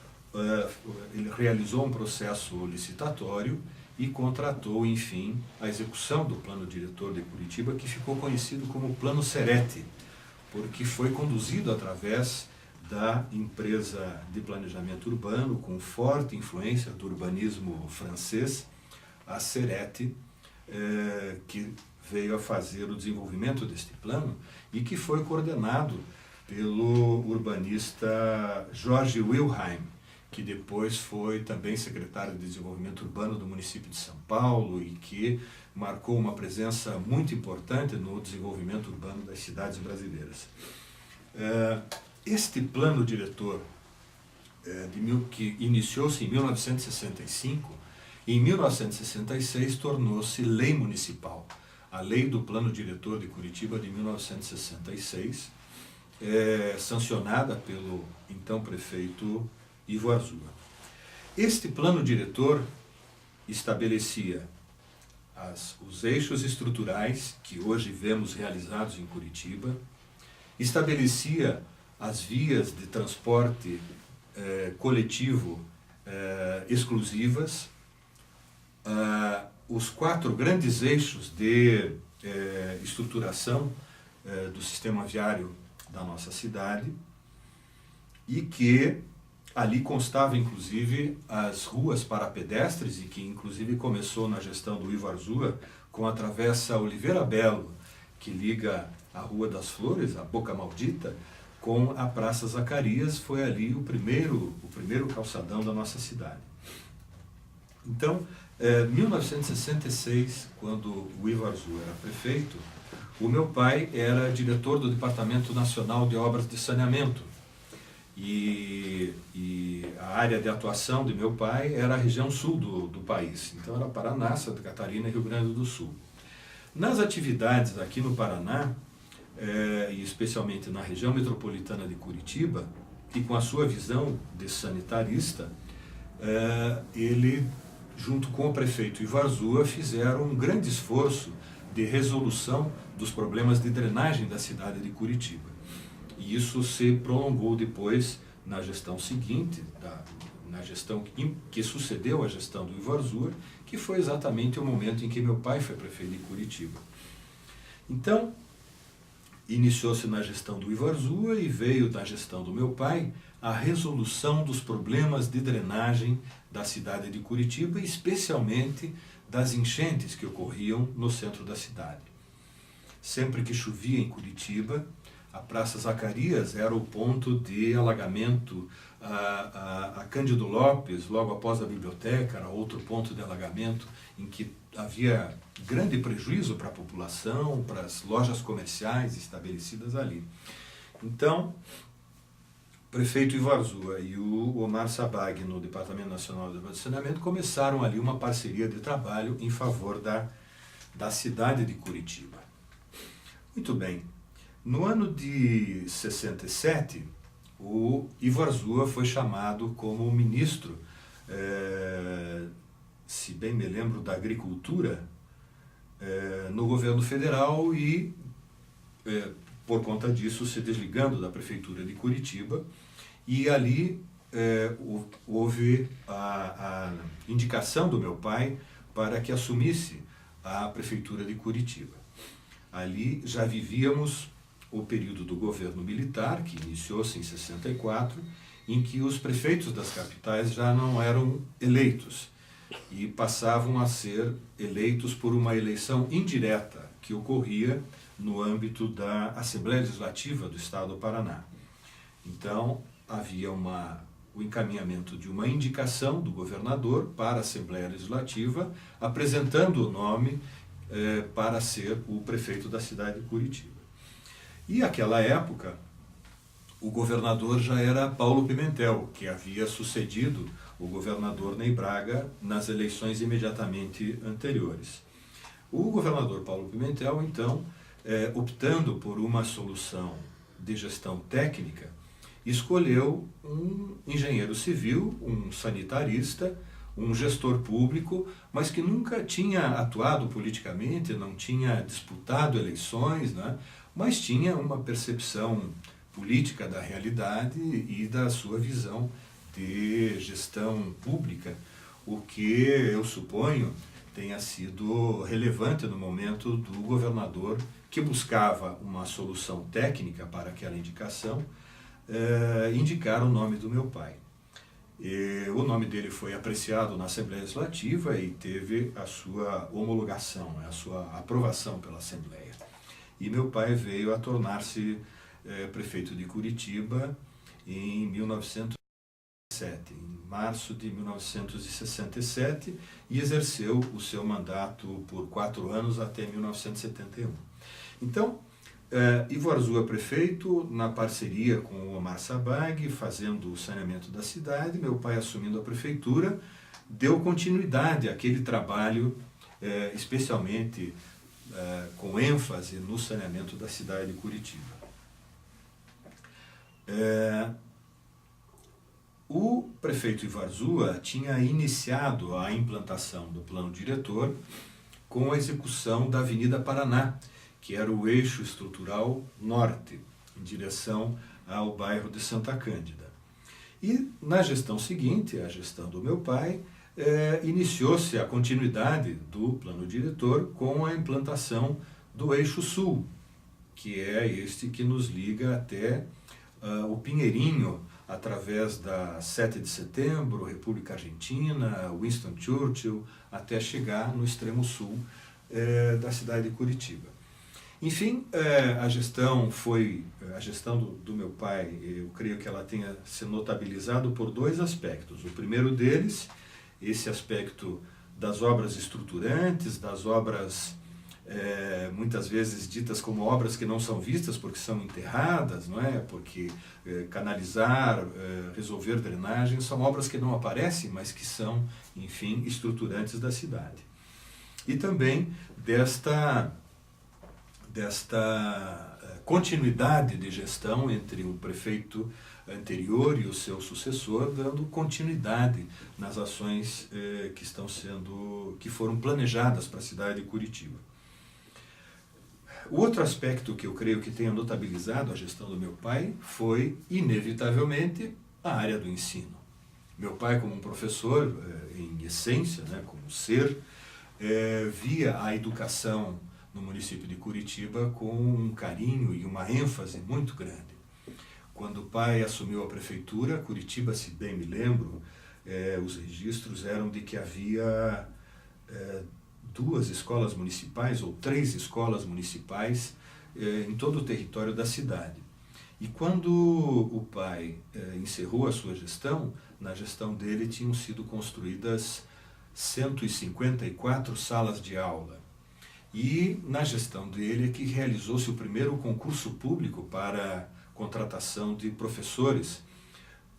ele realizou um processo licitatório e contratou, enfim, a execução do plano diretor de Curitiba, que ficou conhecido como Plano Serete, porque foi conduzido através da empresa de planejamento urbano, com forte influência do urbanismo francês, a Serete, que veio a fazer o desenvolvimento deste plano e que foi coordenado pelo urbanista Jorge Wilhelm, que depois foi também secretário de Desenvolvimento Urbano do município de São Paulo e que marcou uma presença muito importante no desenvolvimento urbano das cidades brasileiras. Este plano diretor, que iniciou-se em 1965, em 1966 tornou-se lei municipal, a Lei do Plano Diretor de Curitiba de 1966, sancionada pelo então prefeito Ivo Arzua. Este plano diretor estabelecia os eixos estruturais que hoje vemos realizados em Curitiba, estabelecia as vias de transporte coletivo exclusivas, os 4 grandes eixos de estruturação do sistema viário da nossa cidade, e que ali constava inclusive as ruas para pedestres, e que inclusive começou na gestão do Ivo Arzua com a travessa Oliveira Belo, que liga a Rua das Flores, a Boca Maldita, com a Praça Zacarias. Foi ali o primeiro calçadão da nossa cidade. Então, 1966, quando o Ivo Arzua era prefeito, o meu pai era diretor do Departamento Nacional de Obras de Saneamento. E a área de atuação de meu pai era a região sul do país. Então era Paraná, Santa Catarina e Rio Grande do Sul. Nas atividades aqui no Paraná, e especialmente na região metropolitana de Curitiba, e com a sua visão de sanitarista, ele, junto com o prefeito Ivo Arzua, fizeram um grande esforço de resolução dos problemas de drenagem da cidade de Curitiba. E isso se prolongou depois na gestão seguinte, na gestão que sucedeu a gestão do Ivo Arzua, que foi exatamente o momento em que meu pai foi prefeito de Curitiba. Então, iniciou-se na gestão do Ivo Arzua e veio da gestão do meu pai a resolução dos problemas de drenagem da cidade de Curitiba, especialmente das enchentes que ocorriam no centro da cidade. Sempre que chovia em Curitiba, a Praça Zacarias era o ponto de alagamento, a Cândido Lopes, logo após a biblioteca, era outro ponto de alagamento em que havia grande prejuízo para a população, para as lojas comerciais estabelecidas ali. Então, o prefeito Ivo Arzua e o Omar Sabag, no Departamento Nacional de Saneamento, começaram ali uma parceria de trabalho em favor da cidade de Curitiba. Muito bem. No ano de 67, o Ivo Arzua foi chamado como ministro, se bem me lembro, da Agricultura, no governo federal e, por conta disso, se desligando da Prefeitura de Curitiba. E ali houve a indicação do meu pai para que assumisse a Prefeitura de Curitiba. Ali já vivíamos o período do governo militar, que iniciou-se em 64, em que os prefeitos das capitais já não eram eleitos e passavam a ser eleitos por uma eleição indireta que ocorria no âmbito da Assembleia Legislativa do Estado do Paraná. Então, havia o encaminhamento de uma indicação do governador para a Assembleia Legislativa, apresentando o nome para ser o prefeito da cidade de Curitiba. E naquela época, o governador já era Paulo Pimentel, que havia sucedido o governador Ney Braga nas eleições imediatamente anteriores. O governador Paulo Pimentel, então, optando por uma solução de gestão técnica, escolheu um engenheiro civil, um sanitarista, um gestor público, mas que nunca tinha atuado politicamente, não tinha disputado eleições, né? Mas tinha uma percepção política da realidade e da sua visão de gestão pública, o que eu suponho tenha sido relevante no momento do governador, que buscava uma solução técnica para aquela indicação, indicar o nome do meu pai. O nome dele foi apreciado na Assembleia Legislativa e teve a sua homologação, a sua aprovação pela Assembleia. E meu pai veio a tornar-se prefeito de Curitiba em 1907, em março de 1967, e exerceu o seu mandato por 4 anos até 1971. Então, Ivo Arzua prefeito, na parceria com o Omar Sabag, fazendo o saneamento da cidade, meu pai assumindo a prefeitura, deu continuidade àquele trabalho, especialmente com ênfase no saneamento da cidade de Curitiba. O prefeito Ivo Arzua tinha iniciado a implantação do plano diretor com a execução da Avenida Paraná, que era o eixo estrutural norte, em direção ao bairro de Santa Cândida. E na gestão seguinte, a gestão do meu pai, iniciou-se a continuidade do plano diretor com a implantação do eixo sul, que é este que nos liga até o Pinheirinho, através da 7 de Setembro, República Argentina, Winston Churchill, até chegar no extremo sul da cidade de Curitiba. Enfim, a gestão do meu pai, eu creio que ela tenha se notabilizado por 2 aspectos. O primeiro deles, esse aspecto das obras estruturantes, das obras muitas vezes ditas como obras que não são vistas porque são enterradas, não é? Porque canalizar, resolver drenagem, são obras que não aparecem, mas que são, enfim, estruturantes da cidade. E também desta continuidade de gestão entre o prefeito anterior e o seu sucessor, dando continuidade nas ações que foram planejadas para a cidade de Curitiba. O outro aspecto que eu creio que tenha notabilizado a gestão do meu pai foi, inevitavelmente, a área do ensino. Meu pai, como um professor, em essência, né, como ser, via a educação no município de Curitiba com um carinho e uma ênfase muito grande. Quando o pai assumiu a prefeitura, Curitiba, se bem me lembro, os registros eram de que havia 2 escolas municipais ou 3 escolas municipais em todo o território da cidade. E quando o pai encerrou a sua gestão, na gestão dele tinham sido construídas 154 salas de aula. E na gestão dele é que realizou-se o primeiro concurso público para contratação de professores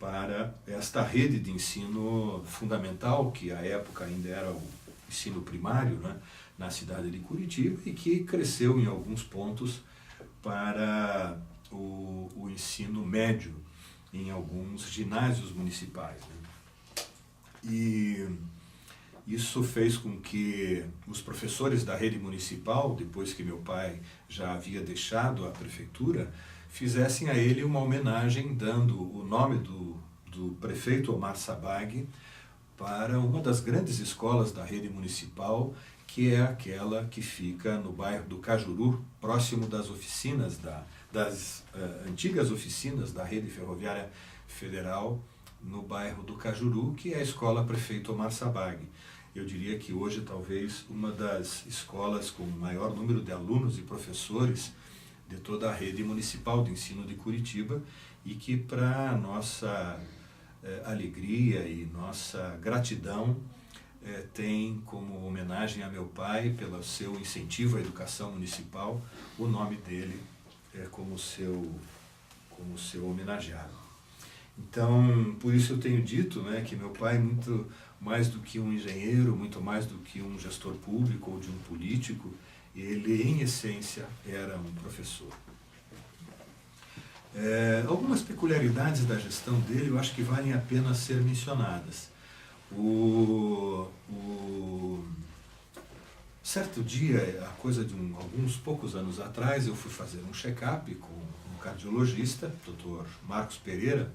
para esta rede de ensino fundamental, que à época ainda era o ensino primário, né, na cidade de Curitiba, e que cresceu em alguns pontos para o ensino médio em alguns ginásios municipais, né. E isso fez com que os professores da rede municipal, depois que meu pai já havia deixado a prefeitura, fizessem a ele uma homenagem, dando o nome do prefeito Omar Sabag para uma das grandes escolas da rede municipal, que é aquela que fica no bairro do Cajuru, próximo das oficinas, das antigas oficinas da rede ferroviária federal, no bairro do Cajuru, que é a escola Prefeito Omar Sabag. Eu diria que hoje talvez uma das escolas com o maior número de alunos e professores de toda a rede municipal de ensino de Curitiba e que, para nossa alegria e nossa gratidão, tem como homenagem a meu pai, pelo seu incentivo à educação municipal, o nome dele como seu homenageado. Então, por isso eu tenho dito, né, que meu pai, muito mais do que um engenheiro, muito mais do que um gestor público ou de um político, ele, em essência, era um professor. Algumas peculiaridades da gestão dele eu acho que valem a pena ser mencionadas. Certo dia, a coisa de alguns poucos anos atrás, eu fui fazer um check-up com um cardiologista, Dr. Marcos Pereira,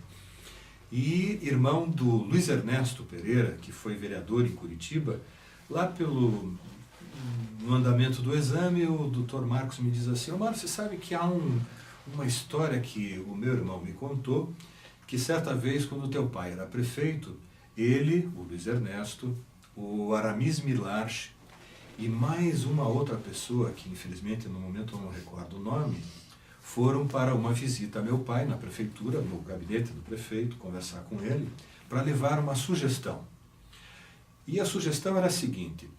e irmão do Luiz Ernesto Pereira, que foi vereador em Curitiba. Lá no andamento do exame, o Dr. Marcos me diz assim: Mário, você sabe que há uma história que o meu irmão me contou, que certa vez, quando teu pai era prefeito, ele, o Luiz Ernesto, o Aramis Milarche e mais uma outra pessoa, que infelizmente no momento eu não recordo o nome, foram para uma visita a meu pai na prefeitura, no gabinete do prefeito, conversar com ele, para levar uma sugestão. E a sugestão era a seguinte: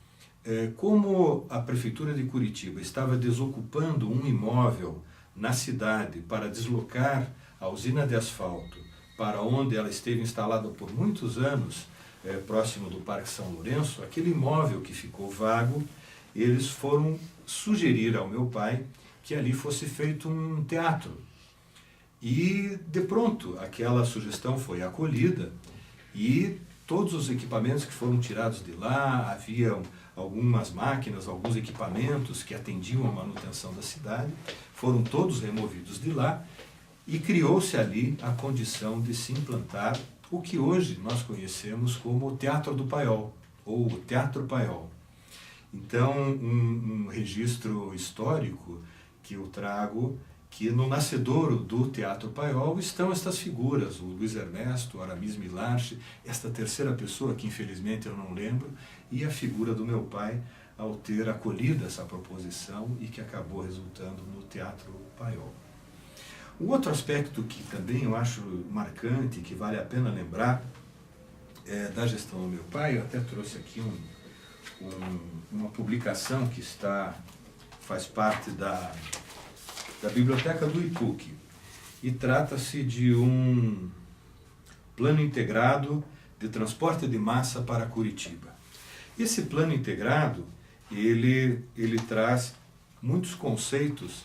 como a prefeitura de Curitiba estava desocupando um imóvel na cidade para deslocar a usina de asfalto para onde ela esteve instalada por muitos anos, próximo do Parque São Lourenço, aquele imóvel que ficou vago, eles foram sugerir ao meu pai que ali fosse feito um teatro. E, de pronto, aquela sugestão foi acolhida e todos os equipamentos que foram tirados de lá, haviam algumas máquinas, alguns equipamentos que atendiam à manutenção da cidade, foram todos removidos de lá e criou-se ali a condição de se implantar o que hoje nós conhecemos como o Teatro do Paiol, ou o Teatro Paiol. Então, um registro histórico que eu trago, que no nascedouro do Teatro Paiol estão estas figuras, o Luiz Ernesto, o Aramis Milarche, esta terceira pessoa que infelizmente eu não lembro, e a figura do meu pai ao ter acolhido essa proposição e que acabou resultando no Teatro Paiol. Um outro aspecto que também eu acho marcante, que vale a pena lembrar, da gestão do meu pai, eu até trouxe aqui uma publicação que faz parte da biblioteca do IPUC, e trata-se de um plano integrado de transporte de massa para Curitiba. Esse plano integrado, ele traz muitos conceitos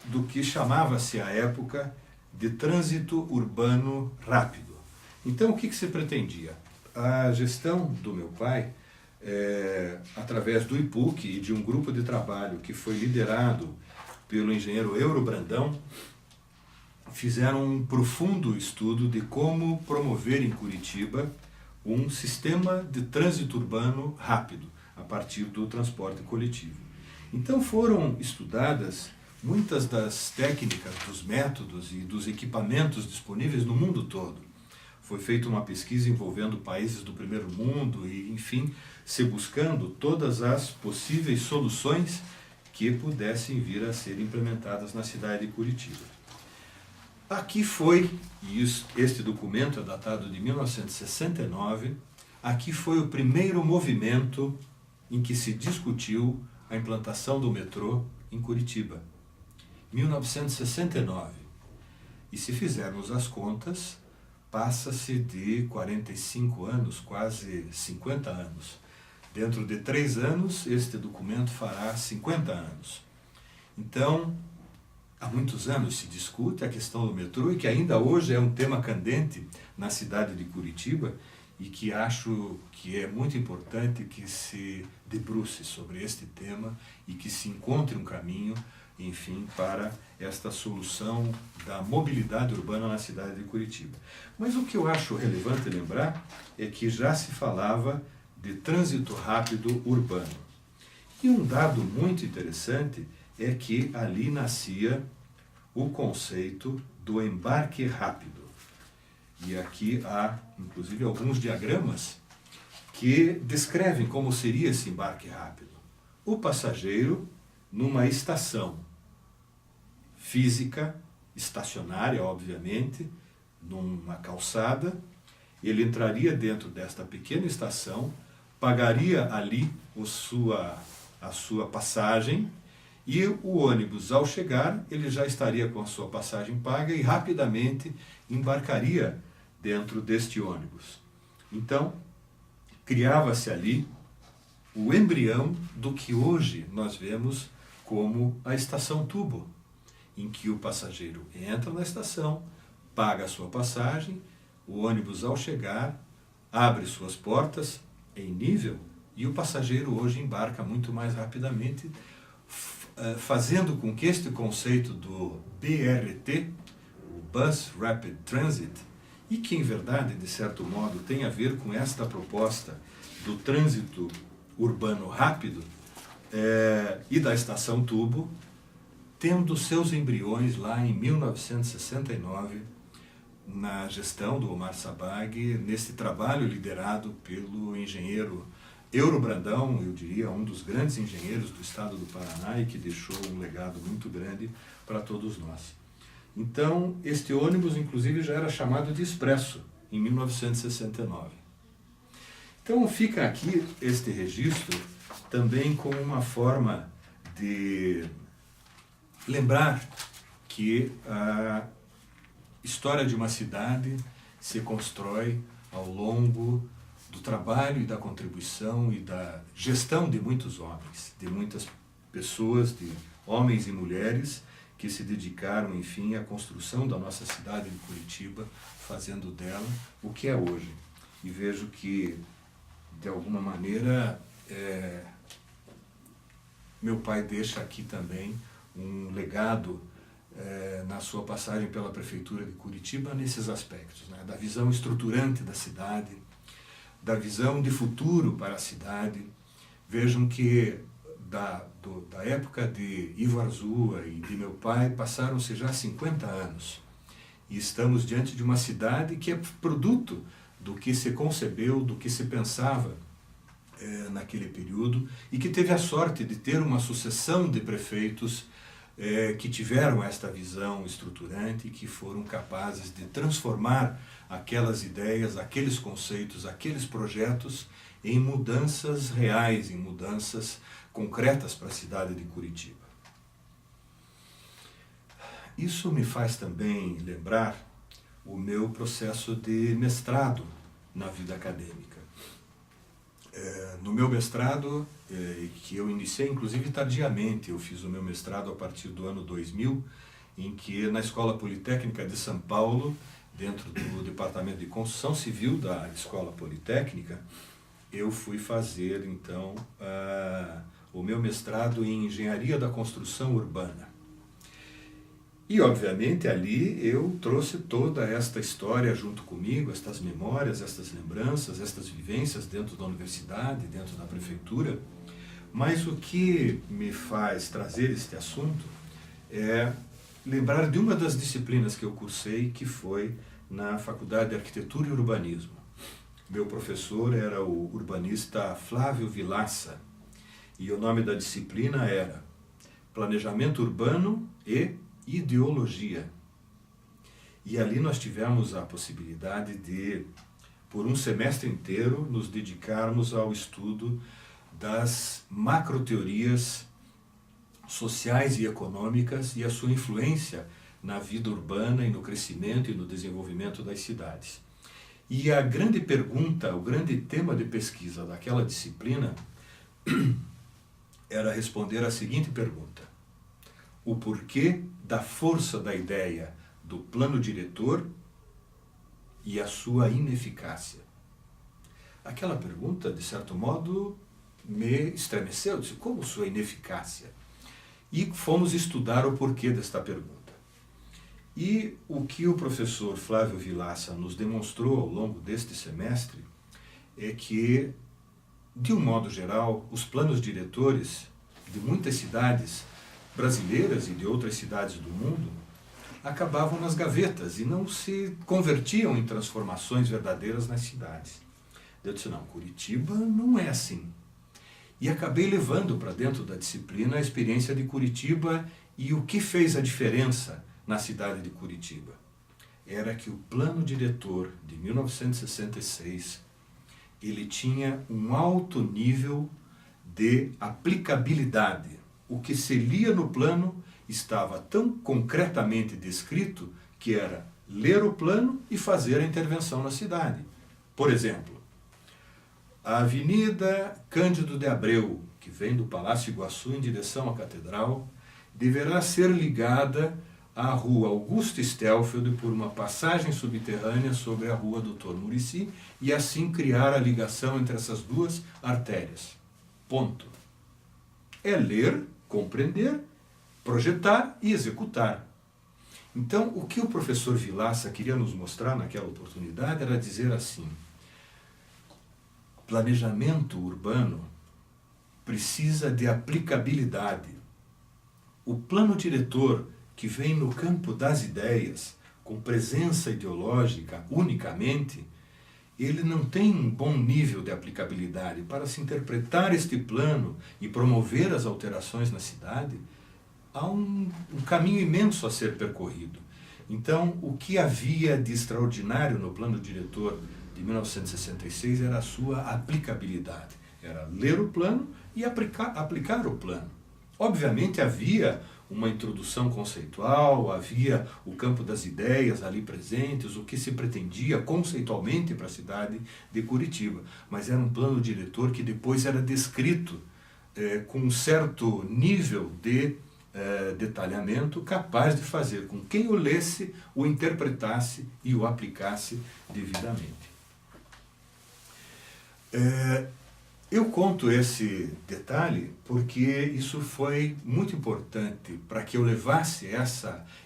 do que chamava-se à época de trânsito urbano rápido. Então, o que se pretendia? A gestão do meu pai, através do IPUC e de um grupo de trabalho que foi liderado pelo engenheiro Euro Brandão, fizeram um profundo estudo de como promover em Curitiba um sistema de trânsito urbano rápido, a partir do transporte coletivo. Então foram estudadas muitas das técnicas, dos métodos e dos equipamentos disponíveis no mundo todo. Foi feita uma pesquisa envolvendo países do primeiro mundo e, enfim, se buscando todas as possíveis soluções que pudessem vir a ser implementadas na cidade de Curitiba. Aqui foi, e este documento é datado de 1969, aqui foi o primeiro movimento em que se discutiu a implantação do metrô em Curitiba. 1969. E se fizermos as contas, passa-se de 45 anos, quase 50 anos. Dentro de 3 anos, este documento fará 50 anos. Então, há muitos anos se discute a questão do metrô e que ainda hoje é um tema candente na cidade de Curitiba e que acho que é muito importante que se debruce sobre este tema e que se encontre um caminho, enfim, para esta solução da mobilidade urbana na cidade de Curitiba. Mas o que eu acho relevante lembrar é que já se falava de trânsito rápido urbano. E um dado muito interessante é que ali nascia o conceito do embarque rápido. E aqui há, inclusive, alguns diagramas que descrevem como seria esse embarque rápido. O passageiro, numa estação física, estacionária, obviamente, numa calçada. Ele entraria dentro desta pequena estação, pagaria ali a sua passagem, e o ônibus, ao chegar, ele já estaria com a sua passagem paga e rapidamente embarcaria dentro deste ônibus. Então, criava-se ali o embrião do que hoje nós vemos como a estação tubo, em que o passageiro entra na estação, paga a sua passagem, o ônibus, ao chegar, abre suas portas em nível e o passageiro hoje embarca muito mais rapidamente, fazendo com que este conceito do BRT, o Bus Rapid Transit, e que em verdade, de certo modo, tem a ver com esta proposta do trânsito urbano rápido e da estação tubo, tendo seus embriões lá em 1969, na gestão do Omar Sabag, nesse trabalho liderado pelo engenheiro Euro Brandão, eu diria, um dos grandes engenheiros do estado do Paraná e que deixou um legado muito grande para todos nós. Então, este ônibus, inclusive, já era chamado de Expresso, em 1969. Então, fica aqui este registro também como uma forma de lembrar que a história de uma cidade se constrói ao longo do trabalho e da contribuição e da gestão de muitos homens, de muitas pessoas, de homens e mulheres que se dedicaram, enfim, à construção da nossa cidade de Curitiba, fazendo dela o que é hoje. E vejo que, de alguma maneira, meu pai deixa aqui também um legado na sua passagem pela Prefeitura de Curitiba nesses aspectos, né? Da visão estruturante da cidade, da visão de futuro para a cidade. Vejam que da época de Ivo Arzua e de meu pai passaram-se já 50 anos e estamos diante de uma cidade que é produto do que se concebeu, do que se pensava naquele período e que teve a sorte de ter uma sucessão de prefeitos que tiveram esta visão estruturante e que foram capazes de transformar aquelas ideias, aqueles conceitos, aqueles projetos em mudanças reais, em mudanças concretas para a cidade de Curitiba. Isso me faz também lembrar o meu processo de mestrado na vida acadêmica. No meu mestrado, que eu iniciei inclusive tardiamente, eu fiz o meu mestrado a partir do ano 2000, em que na Escola Politécnica de São Paulo, dentro do Departamento de Construção Civil da Escola Politécnica, eu fui fazer então o meu mestrado em Engenharia da Construção Urbana. E, obviamente, ali eu trouxe toda esta história junto comigo, estas memórias, estas lembranças, estas vivências dentro da universidade, dentro da prefeitura. Mas o que me faz trazer este assunto é lembrar de uma das disciplinas que eu cursei, que foi na Faculdade de Arquitetura e Urbanismo. Meu professor era o urbanista Flávio Vilaça, e o nome da disciplina era Planejamento Urbano e Ideologia. E ali nós tivemos a possibilidade de, por um semestre inteiro, nos dedicarmos ao estudo das macroteorias sociais e econômicas e a sua influência na vida urbana e no crescimento e no desenvolvimento das cidades. E a grande pergunta, o grande tema de pesquisa daquela disciplina era responder a seguinte pergunta: o porquê da força da ideia do plano diretor e a sua ineficácia? Aquela pergunta, de certo modo, me estremeceu. Eu disse, como sua ineficácia? E fomos estudar o porquê desta pergunta. E o que o professor Flávio Vilaça nos demonstrou ao longo deste semestre é que, de um modo geral, os planos diretores de muitas cidades brasileiras e de outras cidades do mundo acabavam nas gavetas e não se convertiam em transformações verdadeiras nas cidades. Eu disse, não, Curitiba não é assim. E acabei levando para dentro da disciplina a experiência de Curitiba E o que fez a diferença na cidade de Curitiba? Era que o plano diretor de 1966, ele tinha um alto nível de aplicabilidade. O que se lia no plano estava tão concretamente descrito que era ler o plano e fazer a intervenção na cidade. Por exemplo, a Avenida Cândido de Abreu, que vem do Palácio Iguaçu em direção à Catedral, deverá ser ligada à Rua Augusto Stelfeld por uma passagem subterrânea sobre a Rua Doutor Muricy e assim criar a ligação entre essas duas artérias. Ponto. É ler, compreender, projetar e executar. Então, o que o professor Vilaça queria nos mostrar naquela oportunidade era dizer assim: planejamento urbano precisa de aplicabilidade. O plano diretor que vem no campo das ideias, com presença ideológica unicamente, ele não tem um bom nível de aplicabilidade. Para se interpretar este plano e promover as alterações na cidade, há um caminho imenso a ser percorrido. Então, o que havia de extraordinário no plano diretor de 1966 era a sua aplicabilidade. Era ler o plano e aplicar o plano. Obviamente havia uma introdução conceitual, havia o campo das ideias ali presentes, o que se pretendia conceitualmente para a cidade de Curitiba. Mas era um plano diretor que depois era descrito com um certo nível de detalhamento capaz de fazer com que quem o lesse, o interpretasse e o aplicasse devidamente. Eu conto esse detalhe porque isso foi muito importante para que eu levasse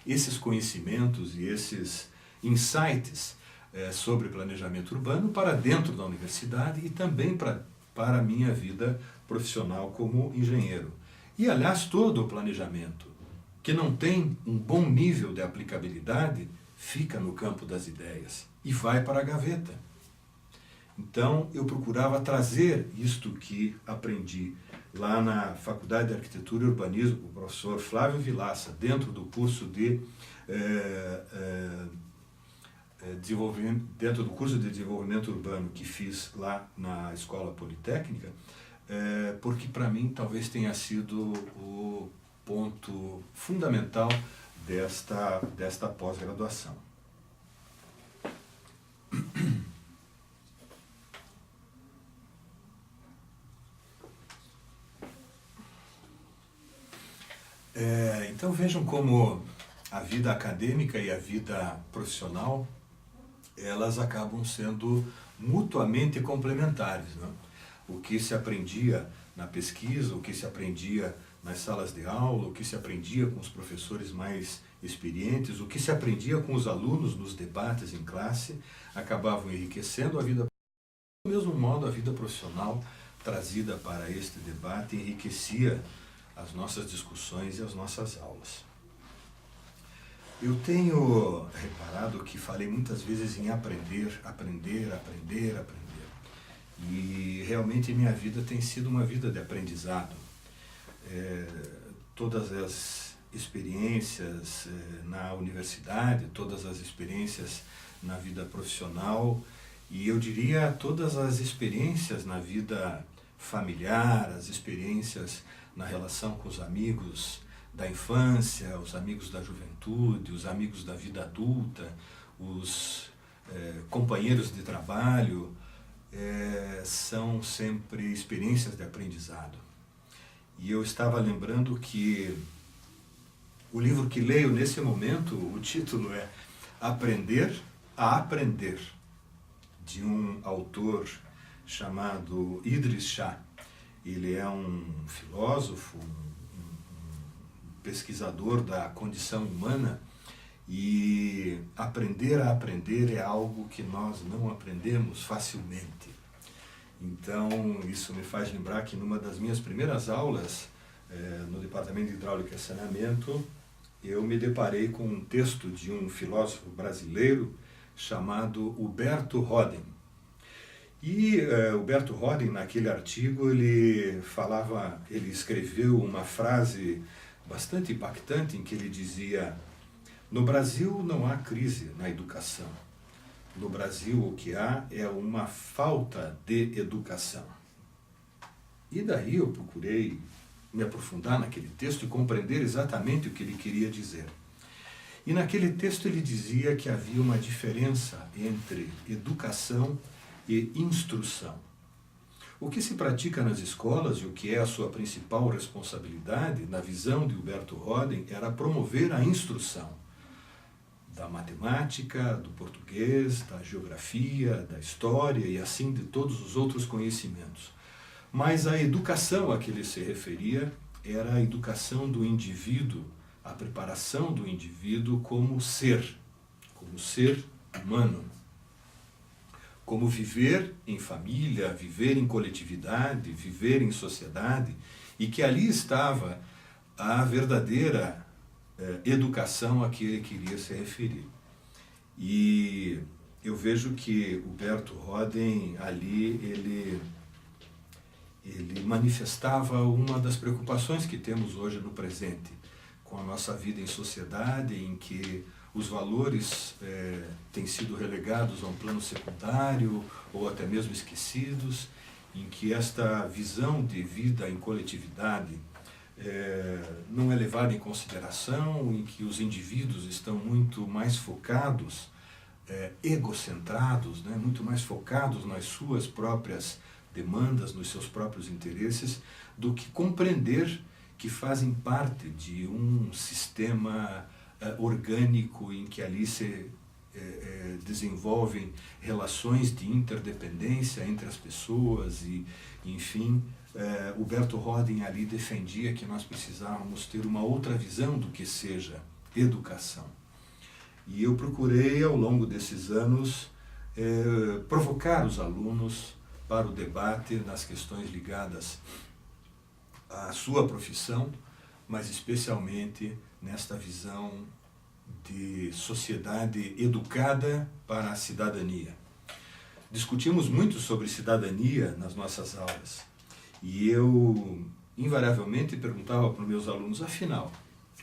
esses conhecimentos e esses insights sobre planejamento urbano para dentro da universidade e também para a minha vida profissional como engenheiro. E, aliás, todo o planejamento que não tem um bom nível de aplicabilidade fica no campo das ideias e vai para a gaveta. Então, eu procurava trazer isto que aprendi lá na Faculdade de Arquitetura e Urbanismo com o professor Flávio Vilaça, dentro do curso de desenvolvimento urbano que fiz lá na Escola Politécnica, porque para mim talvez tenha sido o ponto fundamental desta pós-graduação. Então vejam como a vida acadêmica e a vida profissional, elas acabam sendo mutuamente complementares, né? O que se aprendia na pesquisa, o que se aprendia nas salas de aula, o que se aprendia com os professores mais experientes, o que se aprendia com os alunos nos debates em classe, acabavam enriquecendo a vida. Do mesmo modo, a vida profissional trazida para este debate enriquecia as nossas discussões e as nossas aulas. Eu tenho reparado que falei muitas vezes em aprender. E realmente minha vida tem sido uma vida de aprendizado. Todas as experiências na universidade, todas as experiências na vida profissional e eu diria todas as experiências na vida familiar, as experiências na relação com os amigos da infância, os amigos da juventude, os amigos da vida adulta, os companheiros de trabalho, são sempre experiências de aprendizado. E eu estava lembrando que o livro que leio nesse momento, o título é Aprender a Aprender, de um autor chamado Idries Shah. Ele é um filósofo, um pesquisador da condição humana, e aprender a aprender é algo que nós não aprendemos facilmente. Então, isso me faz lembrar que numa das minhas primeiras aulas, no Departamento de Hidráulica e Saneamento, eu me deparei com um texto de um filósofo brasileiro chamado Huberto Roden. E Huberto Roden, naquele artigo, ele escreveu uma frase bastante impactante em que ele dizia: no Brasil não há crise na educação. No Brasil o que há é uma falta de educação. E daí eu procurei me aprofundar naquele texto e compreender exatamente o que ele queria dizer. E naquele texto ele dizia que havia uma diferença entre educação e instrução. O que se pratica nas escolas e o que é a sua principal responsabilidade, na visão de Huberto Roden, era promover a instrução da matemática, do português, da geografia, da história e assim de todos os outros conhecimentos. Mas a educação a que ele se referia era a educação do indivíduo, a preparação do indivíduo como ser humano, como viver em família, viver em coletividade, viver em sociedade, e que ali estava a verdadeira educação a que ele queria se referir. E eu vejo que Huberto Roden ali ele manifestava uma das preocupações que temos hoje no presente, com a nossa vida em sociedade, em que os valores têm sido relegados a um plano secundário ou até mesmo esquecidos, em que esta visão de vida em coletividade não é levada em consideração, em que os indivíduos estão muito mais focados, egocentrados, né, muito mais focados nas suas próprias demandas, nos seus próprios interesses, do que compreender que fazem parte de um sistema orgânico em que ali se desenvolvem relações de interdependência entre as pessoas e, enfim, Huberto Roden ali defendia que nós precisávamos ter uma outra visão do que seja educação. E eu procurei, ao longo desses anos, provocar os alunos para o debate nas questões ligadas à sua profissão, mas especialmente nesta visão de sociedade educada para a cidadania. Discutimos muito sobre cidadania nas nossas aulas e eu invariavelmente perguntava para os meus alunos: afinal,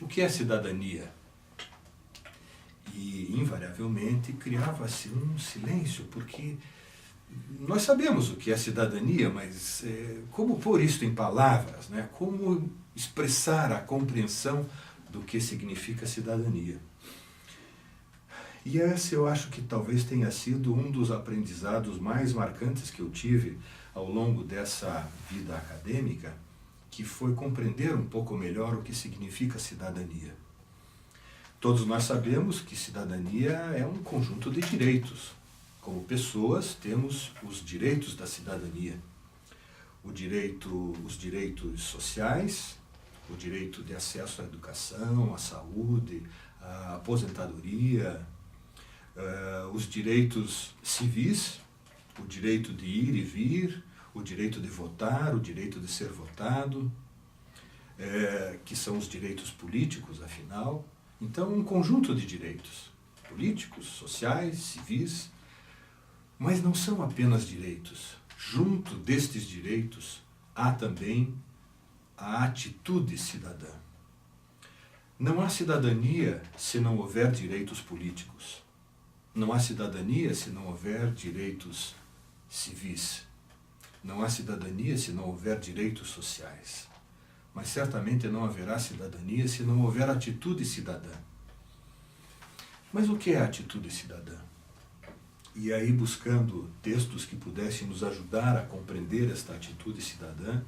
o que é cidadania? E invariavelmente criava-se um silêncio, porque nós sabemos o que é cidadania, mas como pôr isto em palavras, né? Como expressar a compreensão do que significa cidadania? E esse eu acho que talvez tenha sido um dos aprendizados mais marcantes que eu tive ao longo dessa vida acadêmica, que foi compreender um pouco melhor o que significa cidadania. Todos nós sabemos que cidadania é um conjunto de direitos. Como pessoas, temos os direitos da cidadania. Os direitos sociais, o direito de acesso à educação, à saúde, à aposentadoria, os direitos civis, o direito de ir e vir, o direito de votar, o direito de ser votado, que são os direitos políticos, afinal. Então, um conjunto de direitos políticos, sociais, civis, mas não são apenas direitos. Junto destes direitos, há também a atitude cidadã. Não há cidadania se não houver direitos políticos. Não há cidadania se não houver direitos civis. Não há cidadania se não houver direitos sociais. Mas certamente não haverá cidadania se não houver atitude cidadã. Mas o que é atitude cidadã? E aí, buscando textos que pudessem nos ajudar a compreender esta atitude cidadã,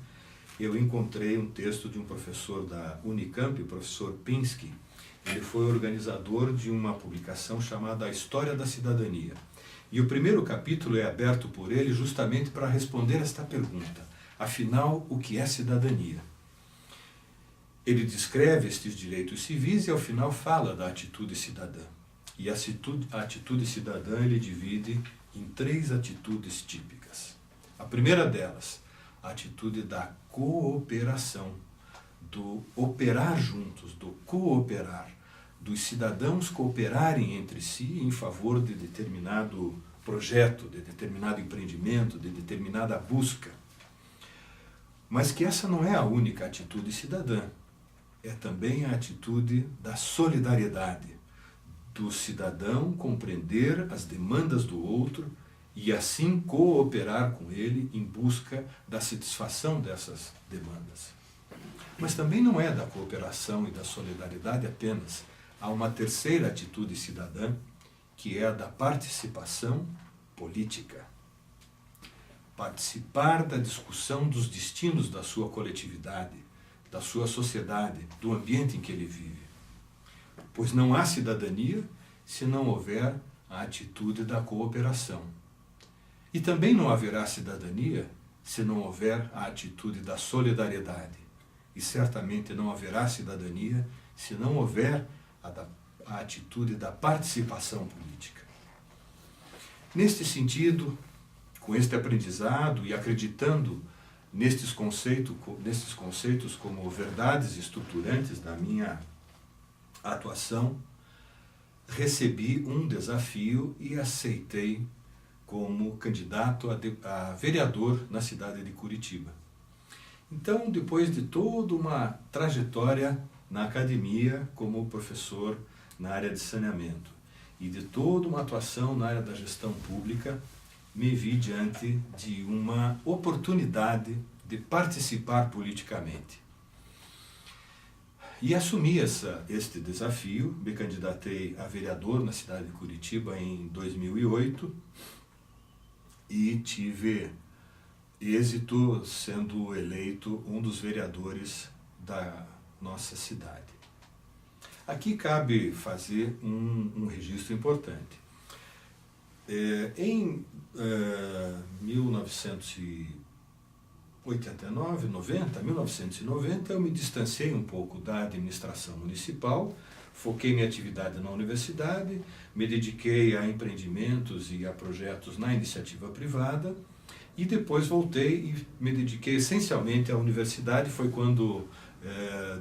eu encontrei um texto de um professor da Unicamp, o professor Pinsky. Ele foi organizador de uma publicação chamada A História da Cidadania. E o primeiro capítulo é aberto por ele justamente para responder esta pergunta: afinal, o que é cidadania? Ele descreve estes direitos civis e ao final fala da atitude cidadã. E a atitude cidadã ele divide em 3 atitudes típicas. A primeira delas, a atitude da cooperação, do operar juntos, do cooperar, dos cidadãos cooperarem entre si em favor de determinado projeto, de determinado empreendimento, de determinada busca. Mas que essa não é a única atitude cidadã. é também a atitude da solidariedade, do cidadão compreender as demandas do outro e assim cooperar com ele em busca da satisfação dessas demandas. Mas também não é da cooperação e da solidariedade apenas. Há uma terceira atitude cidadã, que é a da participação política. Participar da discussão dos destinos da sua coletividade, da sua sociedade, do ambiente em que ele vive. Pois não há cidadania se não houver a atitude da cooperação. E também não haverá cidadania se não houver a atitude da solidariedade. E certamente não haverá cidadania se não houver a atitude da participação política. Neste sentido, com este aprendizado e acreditando nestes conceitos como verdades estruturantes da minha atuação, recebi um desafio e aceitei como candidato a vereador na cidade de Curitiba. Então, depois de toda uma trajetória na academia como professor na área de saneamento e de toda uma atuação na área da gestão pública, me vi diante de uma oportunidade de participar politicamente. E assumi este desafio, me candidatei a vereador na cidade de Curitiba em 2008 e tive êxito sendo eleito um dos vereadores da nossa cidade. Aqui cabe fazer um registro importante. Em 1990, eu me distanciei um pouco da administração municipal, foquei minha atividade na universidade, me dediquei a empreendimentos e a projetos na iniciativa privada e depois voltei e me dediquei essencialmente à universidade. Foi quando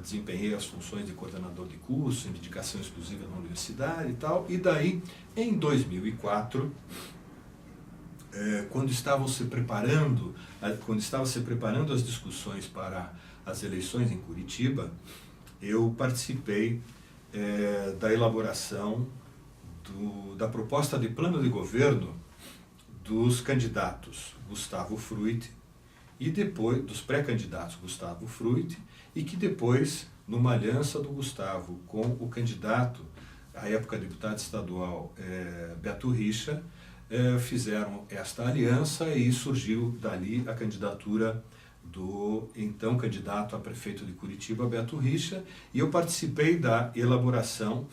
desempenhei as funções de coordenador de curso, em dedicação exclusiva na universidade e tal. E daí, em 2004, quando estavam se preparando as discussões para as eleições em Curitiba, eu participei da elaboração da proposta de plano de governo dos candidatos Gustavo Fruit e depois dos pré-candidatos Gustavo Fruit, e que depois, numa aliança do Gustavo com o candidato, à época deputado estadual Beto Richa, fizeram esta aliança e surgiu dali a candidatura do então candidato a prefeito de Curitiba, Beto Richa, e eu participei da elaboração,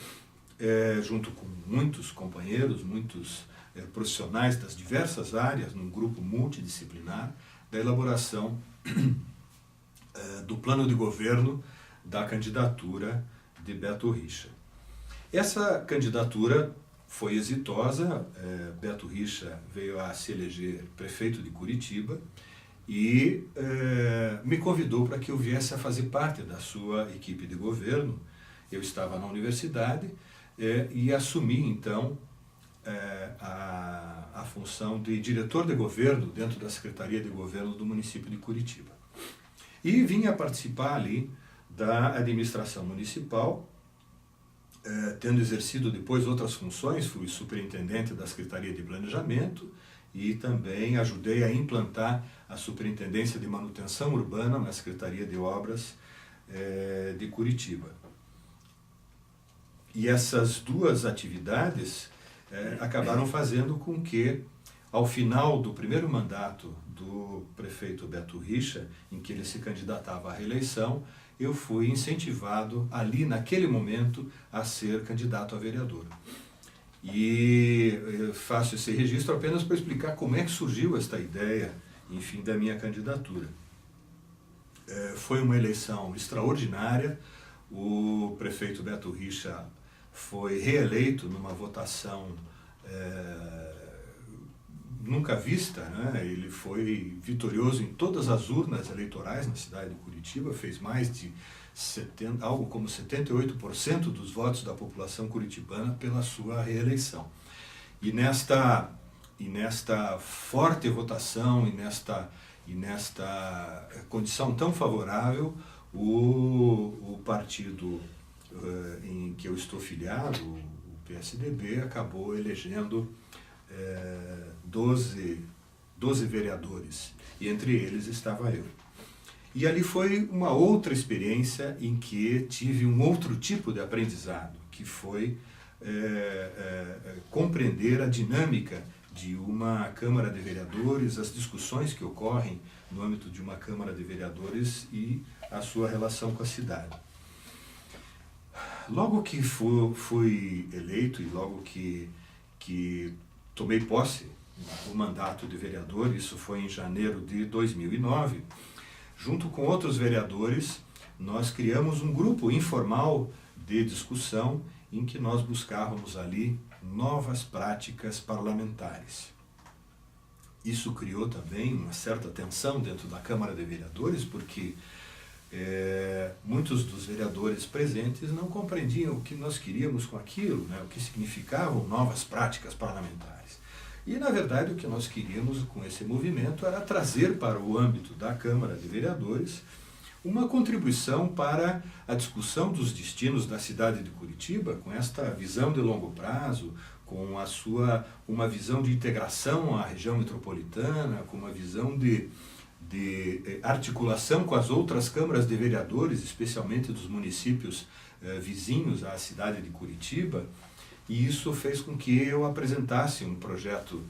junto com muitos companheiros, muitos profissionais das diversas áreas, num grupo multidisciplinar, da elaboração do plano de governo da candidatura de Beto Richa. Essa candidatura foi exitosa, Beto Richa veio a se eleger prefeito de Curitiba e me convidou para que eu viesse a fazer parte da sua equipe de governo. Eu estava na universidade e assumi então a função de diretor de governo dentro da Secretaria de Governo do município de Curitiba. E vim a participar ali da administração municipal, tendo exercido depois outras funções. Fui superintendente da Secretaria de Planejamento e também ajudei a implantar a Superintendência de Manutenção Urbana na Secretaria de Obras de Curitiba. E essas duas atividades acabaram fazendo com que, ao final do primeiro mandato do prefeito Beto Richa, em que ele se candidatava à reeleição, eu fui incentivado ali, naquele momento, a ser candidato a vereador. E eu faço esse registro apenas para explicar como é que surgiu esta ideia, enfim, da minha candidatura. Foi uma eleição extraordinária. O prefeito Beto Richa foi reeleito numa votação nunca vista, né? Ele foi vitorioso em todas as urnas eleitorais na cidade de Curitiba, fez mais de algo como 78% dos votos da população curitibana pela sua reeleição. E nesta forte votação e nesta condição tão favorável, o partido em que eu estou filiado, o PSDB, acabou elegendo 12 vereadores, e entre eles estava eu. E ali foi uma outra experiência em que tive um outro tipo de aprendizado, que foi compreender a dinâmica de uma Câmara de Vereadores, as discussões que ocorrem no âmbito de uma Câmara de Vereadores e a sua relação com a cidade. Logo que fui eleito e logo que tomei posse do mandato de vereador, isso foi em janeiro de 2009, junto com outros vereadores, nós criamos um grupo informal de discussão em que nós buscávamos ali novas práticas parlamentares. Isso criou também uma certa tensão dentro da Câmara de Vereadores, porque muitos dos vereadores presentes não compreendiam o que nós queríamos com aquilo, né, o que significavam novas práticas parlamentares. E, na verdade, o que nós queríamos com esse movimento era trazer para o âmbito da Câmara de Vereadores uma contribuição para a discussão dos destinos da cidade de Curitiba, com esta visão de longo prazo, com uma visão de integração à região metropolitana, com uma visão de articulação com as outras câmaras de vereadores, especialmente dos municípios vizinhos à cidade de Curitiba, e isso fez com que eu apresentasse um projeto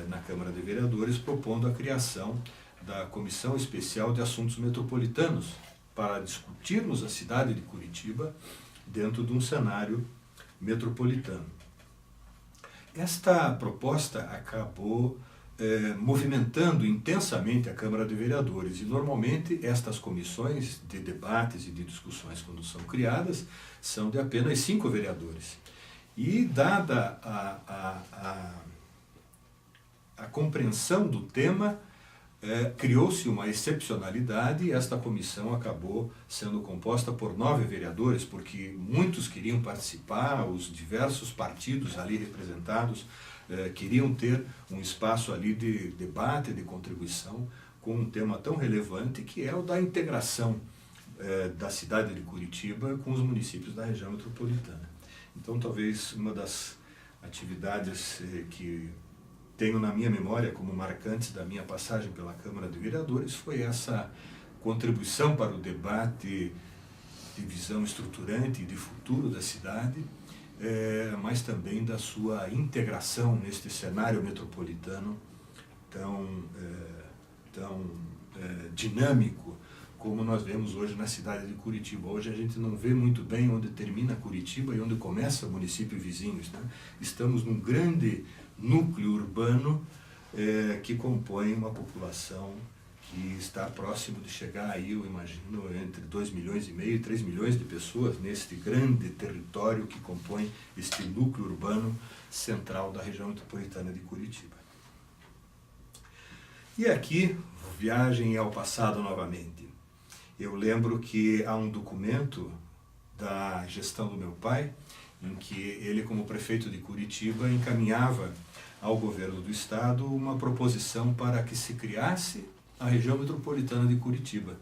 na Câmara de Vereadores propondo a criação da Comissão Especial de Assuntos Metropolitanos para discutirmos a cidade de Curitiba dentro de um cenário metropolitano. Esta proposta acabou movimentando intensamente a Câmara de Vereadores, e normalmente estas comissões de debates e de discussões, quando são criadas, são de apenas 5 vereadores. E dada a compreensão do tema, criou-se uma excepcionalidade e esta comissão acabou sendo composta por 9 vereadores, porque muitos queriam participar, os diversos partidos ali representados queriam ter um espaço ali de debate, de contribuição com um tema tão relevante que é o da integração da cidade de Curitiba com os municípios da região metropolitana. Então, talvez uma das atividades que tenho na minha memória como marcantes da minha passagem pela Câmara de Vereadores foi essa contribuição para o debate de visão estruturante e de futuro da cidade, mas também da sua integração neste cenário metropolitano tão dinâmico como nós vemos hoje na cidade de Curitiba. Hoje a gente não vê muito bem onde termina Curitiba e onde começa o município vizinhos, né? Estamos num grande núcleo urbano que compõe uma população que está próximo de chegar aí, eu imagino, entre 2,5 milhões e 3 milhões de pessoas neste grande território que compõe este núcleo urbano central da região metropolitana de Curitiba. E aqui, viagem ao passado novamente. Eu lembro que há um documento da gestão do meu pai, em que ele, como prefeito de Curitiba, encaminhava ao governo do estado uma proposição para que se criasse a região metropolitana de Curitiba.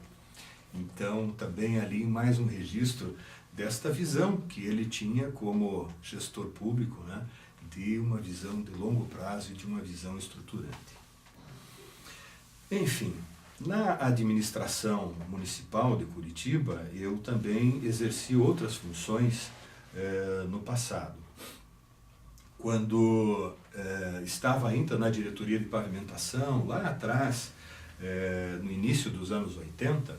Então, também ali mais um registro desta visão que ele tinha como gestor público, né, de uma visão de longo prazo e de uma visão estruturante. Enfim, na administração municipal de Curitiba, eu também exerci outras funções no passado. Quando estava ainda na diretoria de pavimentação, lá atrás, no início dos anos 80,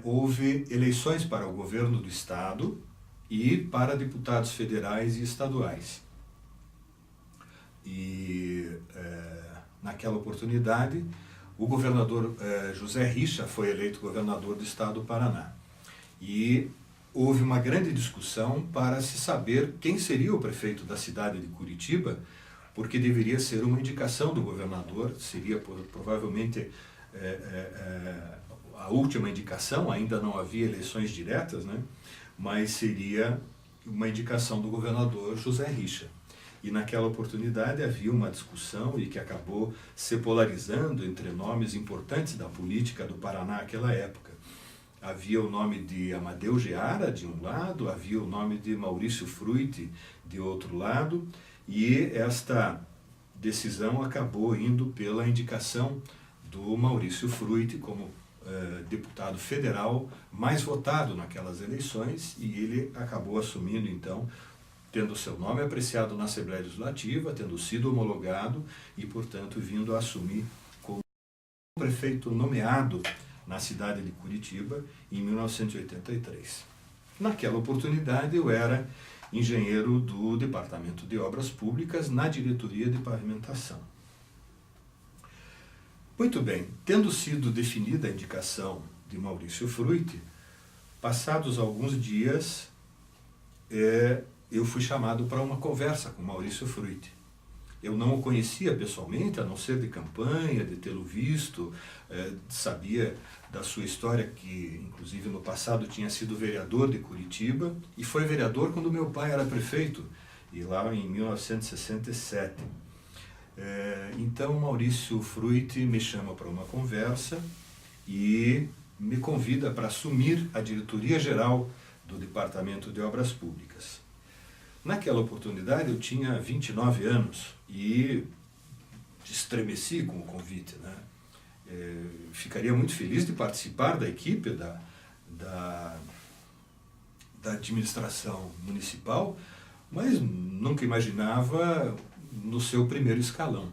houve eleições para o governo do estado e para deputados federais e estaduais. E naquela oportunidade, o governador José Richa foi eleito governador do estado do Paraná. E houve uma grande discussão para se saber quem seria o prefeito da cidade de Curitiba, porque deveria ser uma indicação do governador, seria provavelmente a última indicação, ainda não havia eleições diretas, né? Mas seria uma indicação do governador José Richa. E naquela oportunidade havia uma discussão e que acabou se polarizando entre nomes importantes da política do Paraná naquela época. Havia o nome de Amadeu Geara de um lado, havia o nome de Maurício Fruit de outro lado, e esta decisão acabou indo pela indicação do Maurício Fruit como deputado federal mais votado naquelas eleições, e ele acabou assumindo então, tendo seu nome apreciado na Assembleia Legislativa, tendo sido homologado e, portanto, vindo a assumir como prefeito nomeado na cidade de Curitiba em 1983. Naquela oportunidade eu era engenheiro do Departamento de Obras Públicas na diretoria de pavimentação. Muito bem, tendo sido definida a indicação de Maurício Fruit, passados alguns dias, eu fui chamado para uma conversa com Maurício Fruit. Eu não o conhecia pessoalmente, a não ser de campanha, de tê-lo visto, sabia da sua história, que inclusive no passado tinha sido vereador de Curitiba, e foi vereador quando meu pai era prefeito, e lá em 1967. Então Maurício Fruit me chama para uma conversa e me convida para assumir a diretoria geral do Departamento de Obras Públicas. Naquela oportunidade eu tinha 29 anos e estremeci com o convite, né? Ficaria muito feliz de participar da equipe da administração municipal, mas nunca imaginava no seu primeiro escalão.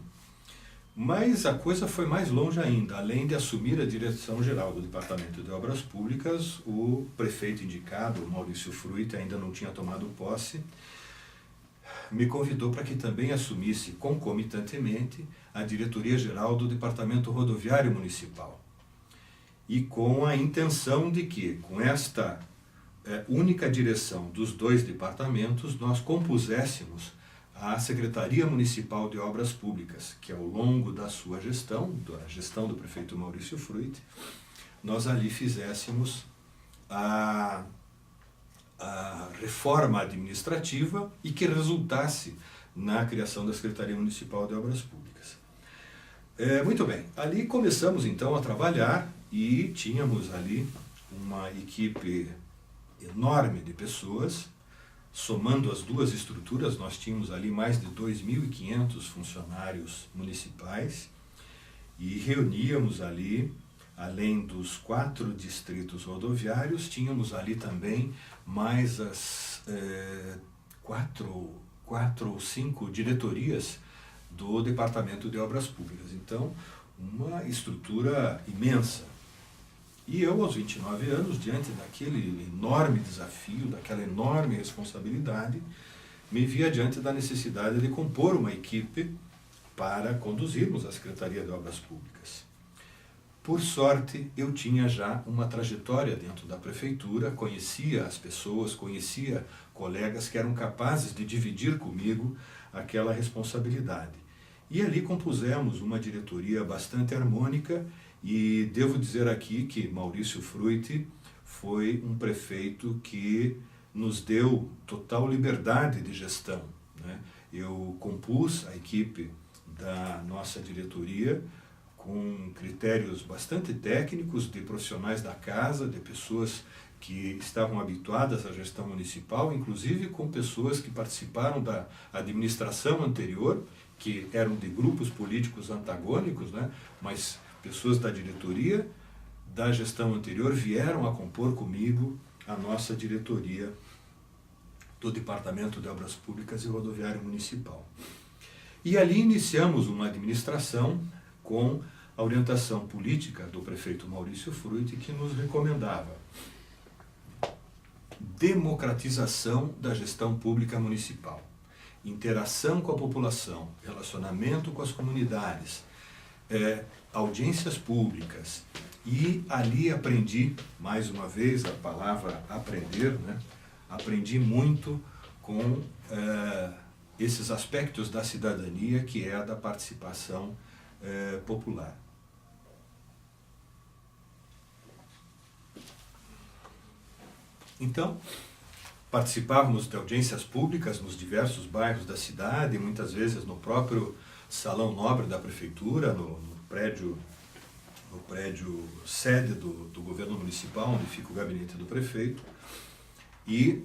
Mas a coisa foi mais longe ainda. Além de assumir a direção geral do Departamento de Obras Públicas, o prefeito indicado, Maurício Fruit, ainda não tinha tomado posse, me convidou para que também assumisse concomitantemente a diretoria geral do Departamento Rodoviário Municipal. E com a intenção de que, com esta única direção dos dois departamentos, nós compuséssemos a Secretaria Municipal de Obras Públicas, que ao longo da sua gestão, da gestão do prefeito Maurício Fruit, nós ali fizéssemos a reforma administrativa e que resultasse na criação da Secretaria Municipal de Obras Públicas. Muito bem, ali começamos então a trabalhar e tínhamos ali uma equipe enorme de pessoas. Somando as duas estruturas, nós tínhamos ali mais de 2.500 funcionários municipais e reuníamos ali, além dos 4 distritos rodoviários, tínhamos ali também mais as 4 ou 5 diretorias do Departamento de Obras Públicas. Então, uma estrutura imensa. E eu, aos 29 anos, diante daquele enorme desafio, daquela enorme responsabilidade, me via diante da necessidade de compor uma equipe para conduzirmos a Secretaria de Obras Públicas. Por sorte, eu tinha já uma trajetória dentro da prefeitura, conhecia as pessoas, conhecia colegas que eram capazes de dividir comigo aquela responsabilidade. E ali compusemos uma diretoria bastante harmônica. E devo dizer aqui que Maurício Fruit foi um prefeito que nos deu total liberdade de gestão, né? Eu compus a equipe da nossa diretoria com critérios bastante técnicos, de profissionais da casa, de pessoas que estavam habituadas à gestão municipal, inclusive com pessoas que participaram da administração anterior, que eram de grupos políticos antagônicos, né? Mas pessoas da diretoria da gestão anterior vieram a compor comigo a nossa diretoria do Departamento de Obras Públicas e Rodoviário Municipal. E ali iniciamos uma administração com a orientação política do prefeito Maurício Fruit, que nos recomendava democratização da gestão pública municipal, interação com a população, relacionamento com as comunidades, audiências públicas. E ali aprendi, mais uma vez, a palavra aprender, né? Aprendi muito com esses aspectos da cidadania, que é a da participação popular. Então, participávamos de audiências públicas nos diversos bairros da cidade, muitas vezes no próprio Salão Nobre da Prefeitura, no prédio sede do governo municipal, onde fica o gabinete do prefeito, e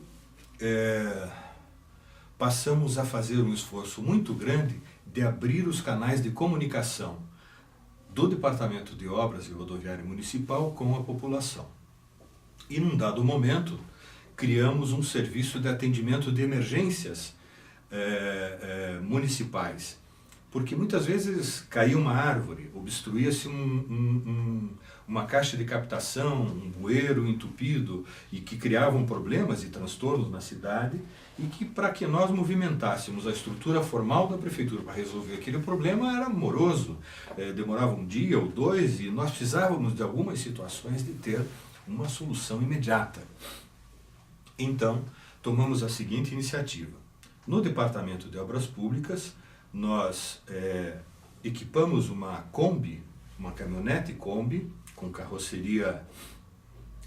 passamos a fazer um esforço muito grande de abrir os canais de comunicação do Departamento de Obras e Rodoviária Municipal com a população. E num dado momento, criamos um serviço de atendimento de emergências municipais, porque muitas vezes caía uma árvore, obstruía-se uma caixa de captação, um bueiro entupido, e que criavam problemas e transtornos na cidade, e que para que nós movimentássemos a estrutura formal da prefeitura para resolver aquele problema era moroso, demorava um dia ou dois, e nós precisávamos de algumas situações de ter uma solução imediata. Então, tomamos a seguinte iniciativa. No Departamento de Obras Públicas, nós equipamos uma Kombi, uma caminhonete Kombi, com carroceria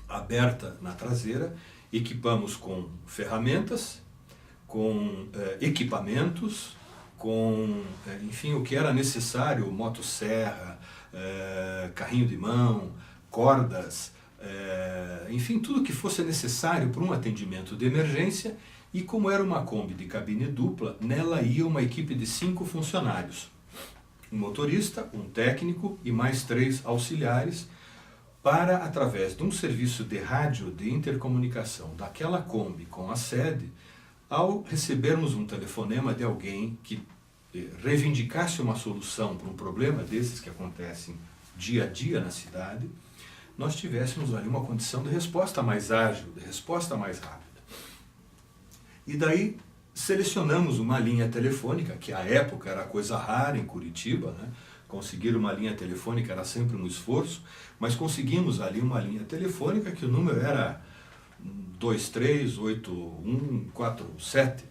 aberta na traseira, equipamos com ferramentas, com equipamentos, com, enfim, o que era necessário, motosserra, carrinho de mão, cordas, enfim, tudo que fosse necessário para um atendimento de emergência. E como era uma Kombi de cabine dupla, nela ia uma equipe de 5 funcionários. Um motorista, um técnico e mais 3 auxiliares, para, através de um serviço de rádio de intercomunicação daquela Kombi com a sede, ao recebermos um telefonema de alguém que reivindicasse uma solução para um problema desses que acontecem dia a dia na cidade, nós tivéssemos ali uma condição de resposta mais ágil, de resposta mais rápida. E daí selecionamos uma linha telefônica, que à época era coisa rara em Curitiba, né? Conseguir uma linha telefônica era sempre um esforço, mas conseguimos ali uma linha telefônica que o número era 238147,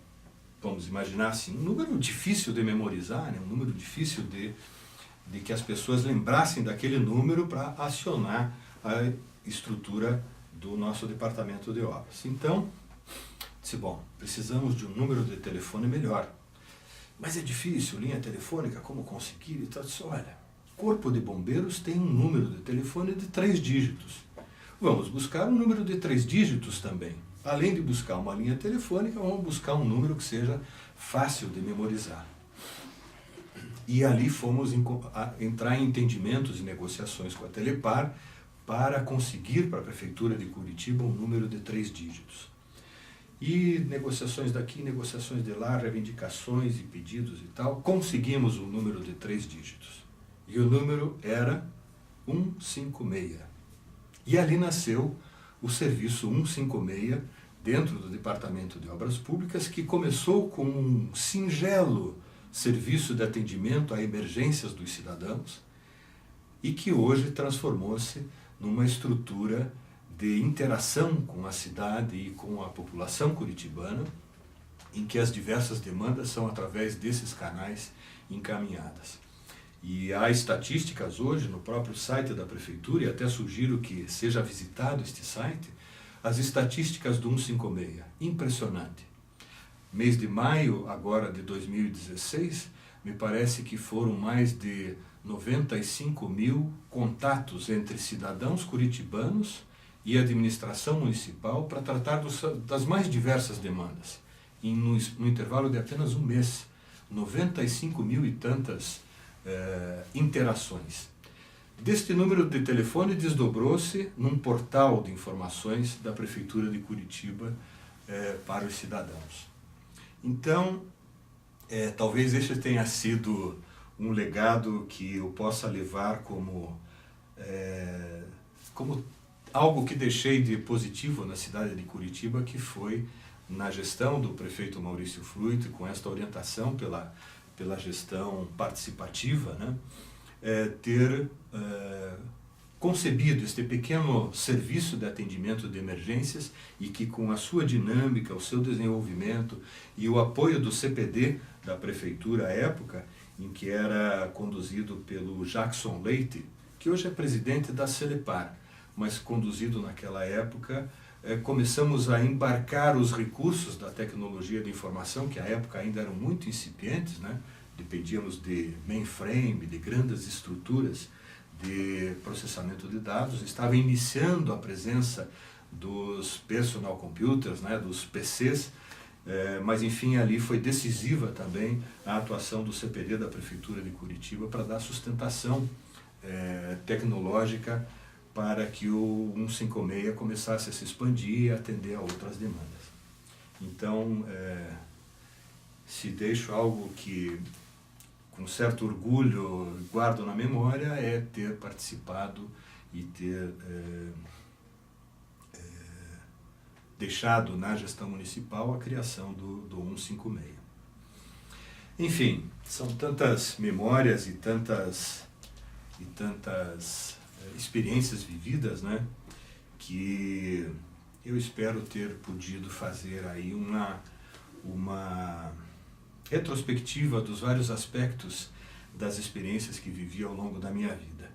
vamos imaginar assim, um número difícil de memorizar, né? Um número difícil de que as pessoas lembrassem daquele número para acionar a estrutura do nosso departamento de obras. Então, disse, bom, precisamos de um número de telefone melhor. Mas é difícil, linha telefônica, como conseguir? E tal. Disse, olha, Corpo de Bombeiros tem um número de telefone de 3 dígitos. Vamos buscar um número de 3 dígitos também. Além de buscar uma linha telefônica, vamos buscar um número que seja fácil de memorizar. E ali fomos entrar em entendimentos e negociações com a Telepar para conseguir para a Prefeitura de Curitiba um número de 3 dígitos. E negociações daqui, negociações de lá, reivindicações e pedidos e tal, conseguimos um número de 3 dígitos. E o número era 156. E ali nasceu o serviço 156, dentro do Departamento de Obras Públicas, que começou com um singelo serviço de atendimento a emergências dos cidadãos e que hoje transformou-se numa estrutura de interação com a cidade e com a população curitibana, em que as diversas demandas são através desses canais encaminhadas. E há estatísticas hoje no próprio site da Prefeitura, e até sugiro que seja visitado este site, as estatísticas do 156, impressionante. Mês de maio, agora de 2016, me parece que foram mais de 95 mil contatos entre cidadãos curitibanos e administração municipal para tratar das mais diversas demandas. No intervalo de apenas um mês, 95 mil e tantas interações. Deste número de telefone desdobrou-se num portal de informações da Prefeitura de Curitiba para os cidadãos. Então, talvez este tenha sido um legado que eu possa levar como algo que deixei de positivo na cidade de Curitiba, que foi na gestão do prefeito Maurício Fruit, com esta orientação pela gestão participativa, né, ter concebido este pequeno serviço de atendimento de emergências e que com a sua dinâmica, o seu desenvolvimento e o apoio do CPD da prefeitura à época, em que era conduzido pelo Jackson Leite, que hoje é presidente da Celepar, mas conduzido naquela época começamos a embarcar os recursos da tecnologia de informação, que à época ainda eram muito incipientes, né? Dependíamos de mainframe, de grandes estruturas de processamento de dados. Estava iniciando a presença dos personal computers, né? Dos PCs, mas enfim, ali foi decisiva também a atuação do CPD da Prefeitura de Curitiba para dar sustentação tecnológica para que o 156 começasse a se expandir e atender a outras demandas. Então, se deixo algo que, com certo orgulho, guardo na memória, é ter participado e ter deixado na gestão municipal a criação do 156. Enfim, são tantas memórias e tantas experiências vividas, né, que eu espero ter podido fazer aí uma retrospectiva dos vários aspectos das experiências que vivi ao longo da minha vida.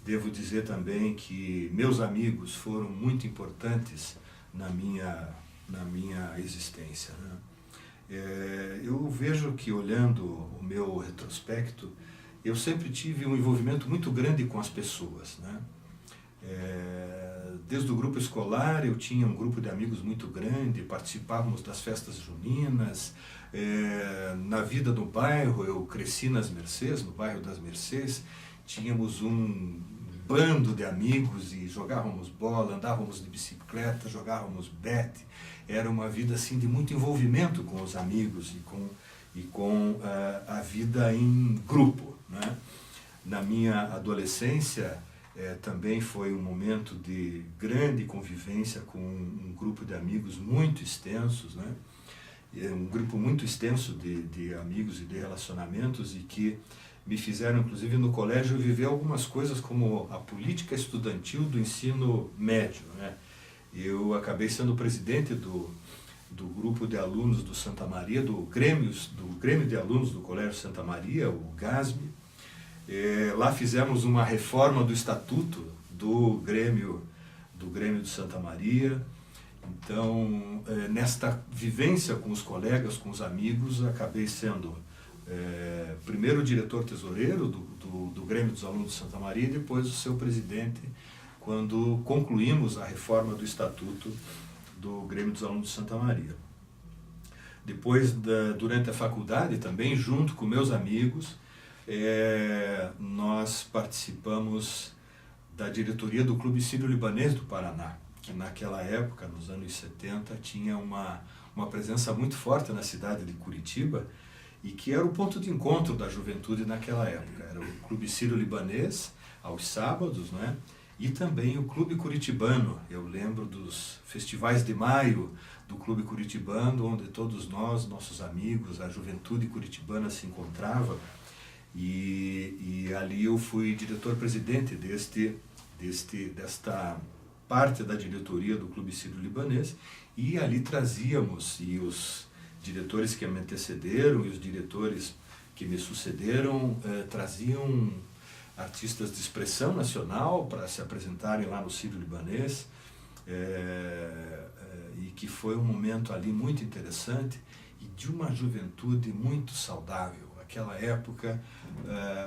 Devo dizer também que meus amigos foram muito importantes na minha existência, né? Eu vejo que, olhando o meu retrospecto, eu sempre tive um envolvimento muito grande com as pessoas, né? Desde o grupo escolar eu tinha um grupo de amigos muito grande, participávamos das festas juninas. Na vida do bairro, eu cresci nas Mercês, no bairro das Mercês, tínhamos um bando de amigos e jogávamos bola, andávamos de bicicleta, jogávamos bete. Era uma vida assim de muito envolvimento com os amigos e com a vida em grupo, né? Na minha adolescência também foi um momento de grande convivência com um grupo de amigos muito extensos, né? Um grupo muito extenso de amigos e de relacionamentos, e que me fizeram, inclusive no colégio, viver algumas coisas como a política estudantil do ensino médio, né? Eu acabei sendo presidente do grupo de alunos do Santa Maria, do Grêmio de Alunos do Colégio Santa Maria, o GASME. Lá fizemos uma reforma do estatuto do Grêmio de Santa Maria. Então, nesta vivência com os colegas, com os amigos, acabei sendo primeiro diretor tesoureiro do Grêmio dos Alunos de Santa Maria e depois o seu presidente, quando concluímos a reforma do estatuto do Grêmio dos Alunos de Santa Maria. Depois, durante a faculdade também, junto com meus amigos, nós participamos da diretoria do Clube Sírio-Libanês do Paraná, que naquela época, nos anos 70, tinha uma presença muito forte na cidade de Curitiba e que era o ponto de encontro da juventude naquela época. Era o Clube Sírio-Libanês, aos sábados, né? E também o Clube Curitibano. Eu lembro dos festivais de maio do Clube Curitibano, onde todos nós, nossos amigos, a juventude curitibana se encontrava. E ali eu fui diretor-presidente desta parte da diretoria do Clube Sírio-Libanês, e ali trazíamos, e os diretores que me antecederam e os diretores que me sucederam traziam artistas de expressão nacional para se apresentarem lá no Sírio-Libanês, e que foi um momento ali muito interessante e de uma juventude muito saudável. Naquela época,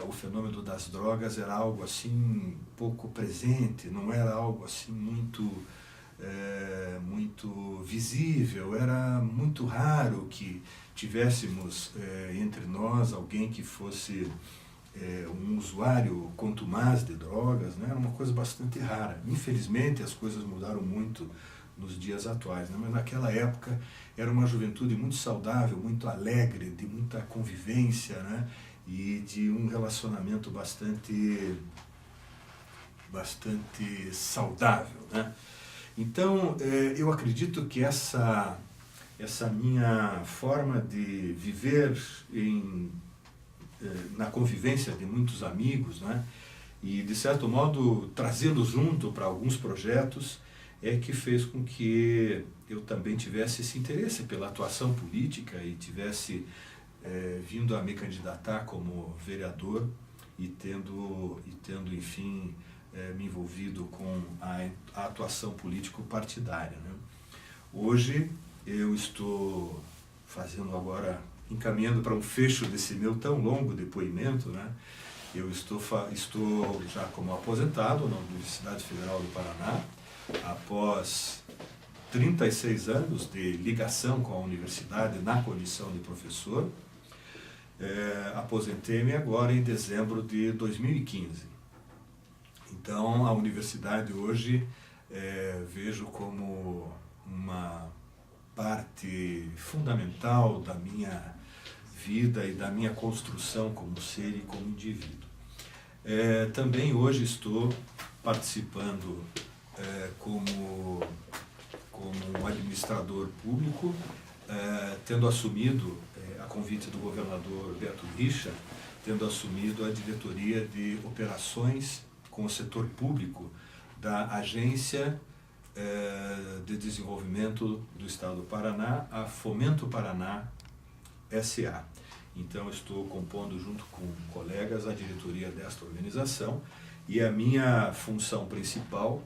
o fenômeno das drogas era algo assim pouco presente, não era algo assim muito visível, era muito raro que tivéssemos entre nós alguém que fosse um usuário contumaz de drogas, né? Era uma coisa bastante rara. Infelizmente as coisas mudaram muito nos dias atuais, né? Mas naquela época era uma juventude muito saudável, muito alegre, de muita convivência, né? E de um relacionamento bastante saudável, né? Então, eu acredito que essa minha forma de viver na convivência de muitos amigos, né? E, de certo modo, trazê-los junto para alguns projetos, que fez com que eu também tivesse esse interesse pela atuação política e tivesse vindo a me candidatar como vereador e tendo enfim, me envolvido com a atuação político-partidária, né? Hoje eu estou fazendo agora, encaminhando para um fecho desse meu tão longo depoimento, né? Eu estou já como aposentado na Universidade Federal do Paraná, após 36 anos de ligação com a universidade na condição de professor. Aposentei-me agora em dezembro de 2015. Então, a universidade hoje vejo como uma parte fundamental da minha vida e da minha construção como ser e como indivíduo. Também hoje estou participando como administrador público, tendo assumido, a convite do governador Beto Richa, tendo assumido a diretoria de operações com o setor público da Agência de Desenvolvimento do Estado do Paraná, a Fomento Paraná S.A. Então, estou compondo junto com colegas a diretoria desta organização e a minha função principal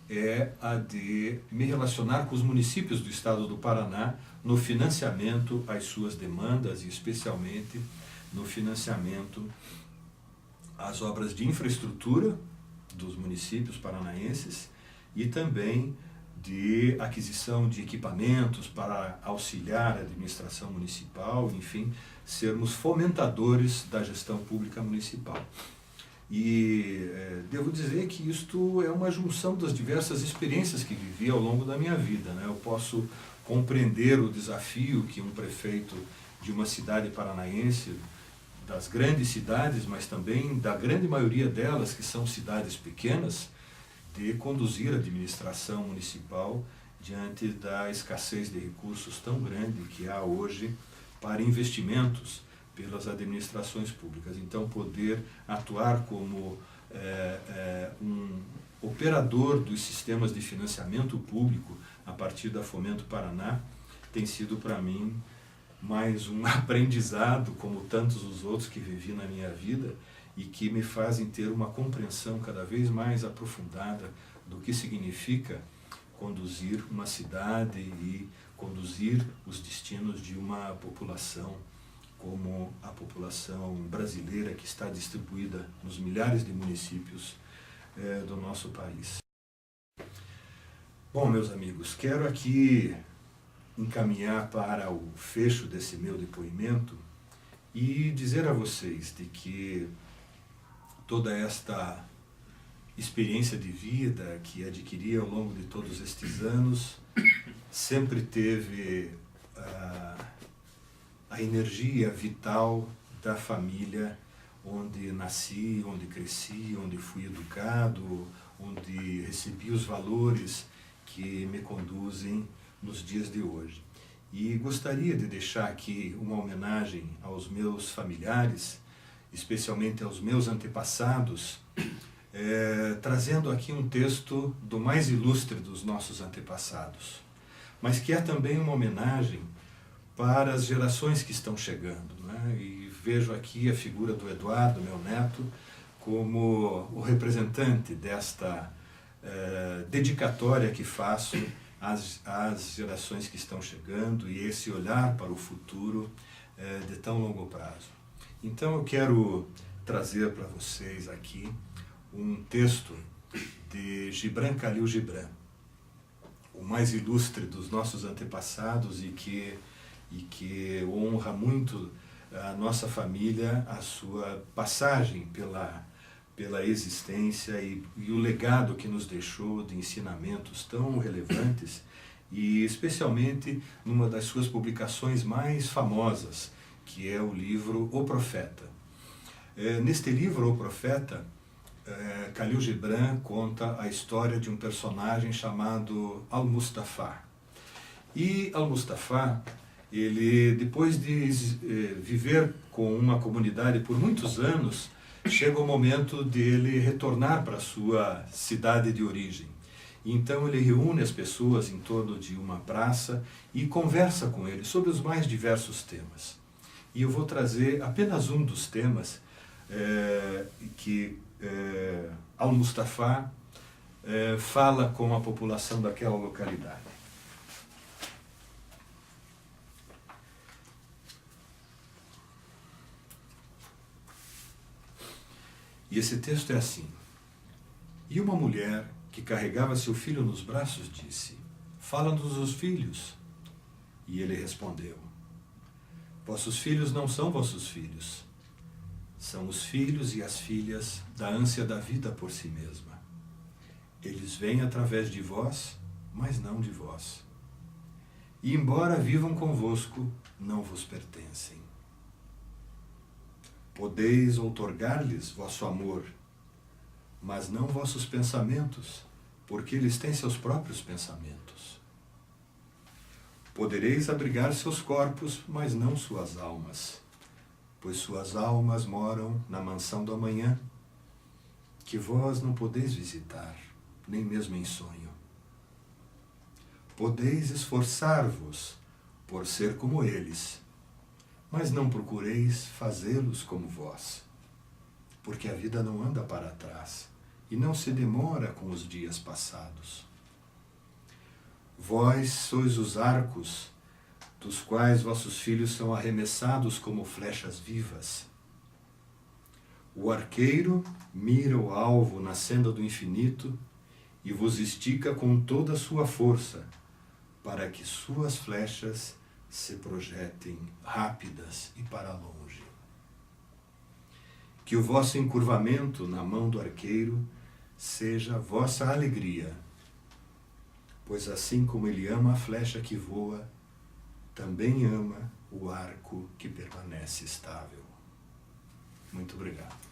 é a de me relacionar com os municípios do Estado do Paraná no financiamento às suas demandas e especialmente no financiamento às obras de infraestrutura dos municípios paranaenses e também de aquisição de equipamentos para auxiliar a administração municipal, enfim, sermos fomentadores da gestão pública municipal. E devo dizer que isto é uma junção das diversas experiências que vivi ao longo da minha vida, né? Eu posso compreender o desafio que um prefeito de uma cidade paranaense, das grandes cidades, mas também da grande maioria delas, que são cidades pequenas, de conduzir a administração municipal diante da escassez de recursos tão grande que há hoje para investimentos pelas administrações públicas. Então, poder atuar como um operador dos sistemas de financiamento público a partir da Fomento Paraná tem sido para mim mais um aprendizado, como tantos os outros que vivi na minha vida, e que me fazem ter uma compreensão cada vez mais aprofundada do que significa conduzir uma cidade e conduzir os destinos de uma população como a população brasileira que está distribuída nos milhares de municípios do nosso país. Bom, meus amigos, quero aqui encaminhar para o fecho desse meu depoimento e dizer a vocês de que toda esta experiência de vida que adquiri ao longo de todos estes anos sempre teve a energia vital da família onde nasci, onde cresci, onde fui educado, onde recebi os valores que me conduzem nos dias de hoje. E gostaria de deixar aqui uma homenagem aos meus familiares, especialmente aos meus antepassados, trazendo aqui um texto do mais ilustre dos nossos antepassados, mas que é também uma homenagem para as gerações que estão chegando, né? E vejo aqui a figura do Eduardo, meu neto, como o representante desta dedicatória que faço às gerações que estão chegando e esse olhar para o futuro de tão longo prazo. Então eu quero trazer para vocês aqui um texto de Gibran Khalil Gibran, o mais ilustre dos nossos antepassados e que honra muito a nossa família, a sua passagem pela existência e o legado que nos deixou de ensinamentos tão relevantes e especialmente numa das suas publicações mais famosas, que é o livro O Profeta. Neste livro, O Profeta, Khalil Gibran conta a história de um personagem chamado Al-Mustafa. E Al-Mustafa, ele, depois de viver com uma comunidade por muitos anos, chega o momento dele retornar para a sua cidade de origem. Então ele reúne as pessoas em torno de uma praça e conversa com eles sobre os mais diversos temas. E eu vou trazer apenas um dos temas que Al-Mustafa fala com a população daquela localidade. E esse texto é assim: e uma mulher que carregava seu filho nos braços disse: fala-nos os filhos. E ele respondeu: vossos filhos não são vossos filhos, são os filhos e as filhas da ânsia da vida por si mesma. Eles vêm através de vós, mas não de vós. E embora vivam convosco, não vos pertencem. Podeis outorgar-lhes vosso amor, mas não vossos pensamentos, porque eles têm seus próprios pensamentos. Podereis abrigar seus corpos, mas não suas almas, pois suas almas moram na mansão do amanhã, que vós não podeis visitar, nem mesmo em sonho. Podeis esforçar-vos por ser como eles, mas não procureis fazê-los como vós, porque a vida não anda para trás e não se demora com os dias passados. Vós sois os arcos dos quais vossos filhos são arremessados como flechas vivas. O arqueiro mira o alvo na senda do infinito e vos estica com toda a sua força, para que suas flechas se projetem rápidas e para longe. Que o vosso encurvamento na mão do arqueiro seja a vossa alegria, pois assim como ele ama a flecha que voa, também ama o arco que permanece estável. Muito obrigado.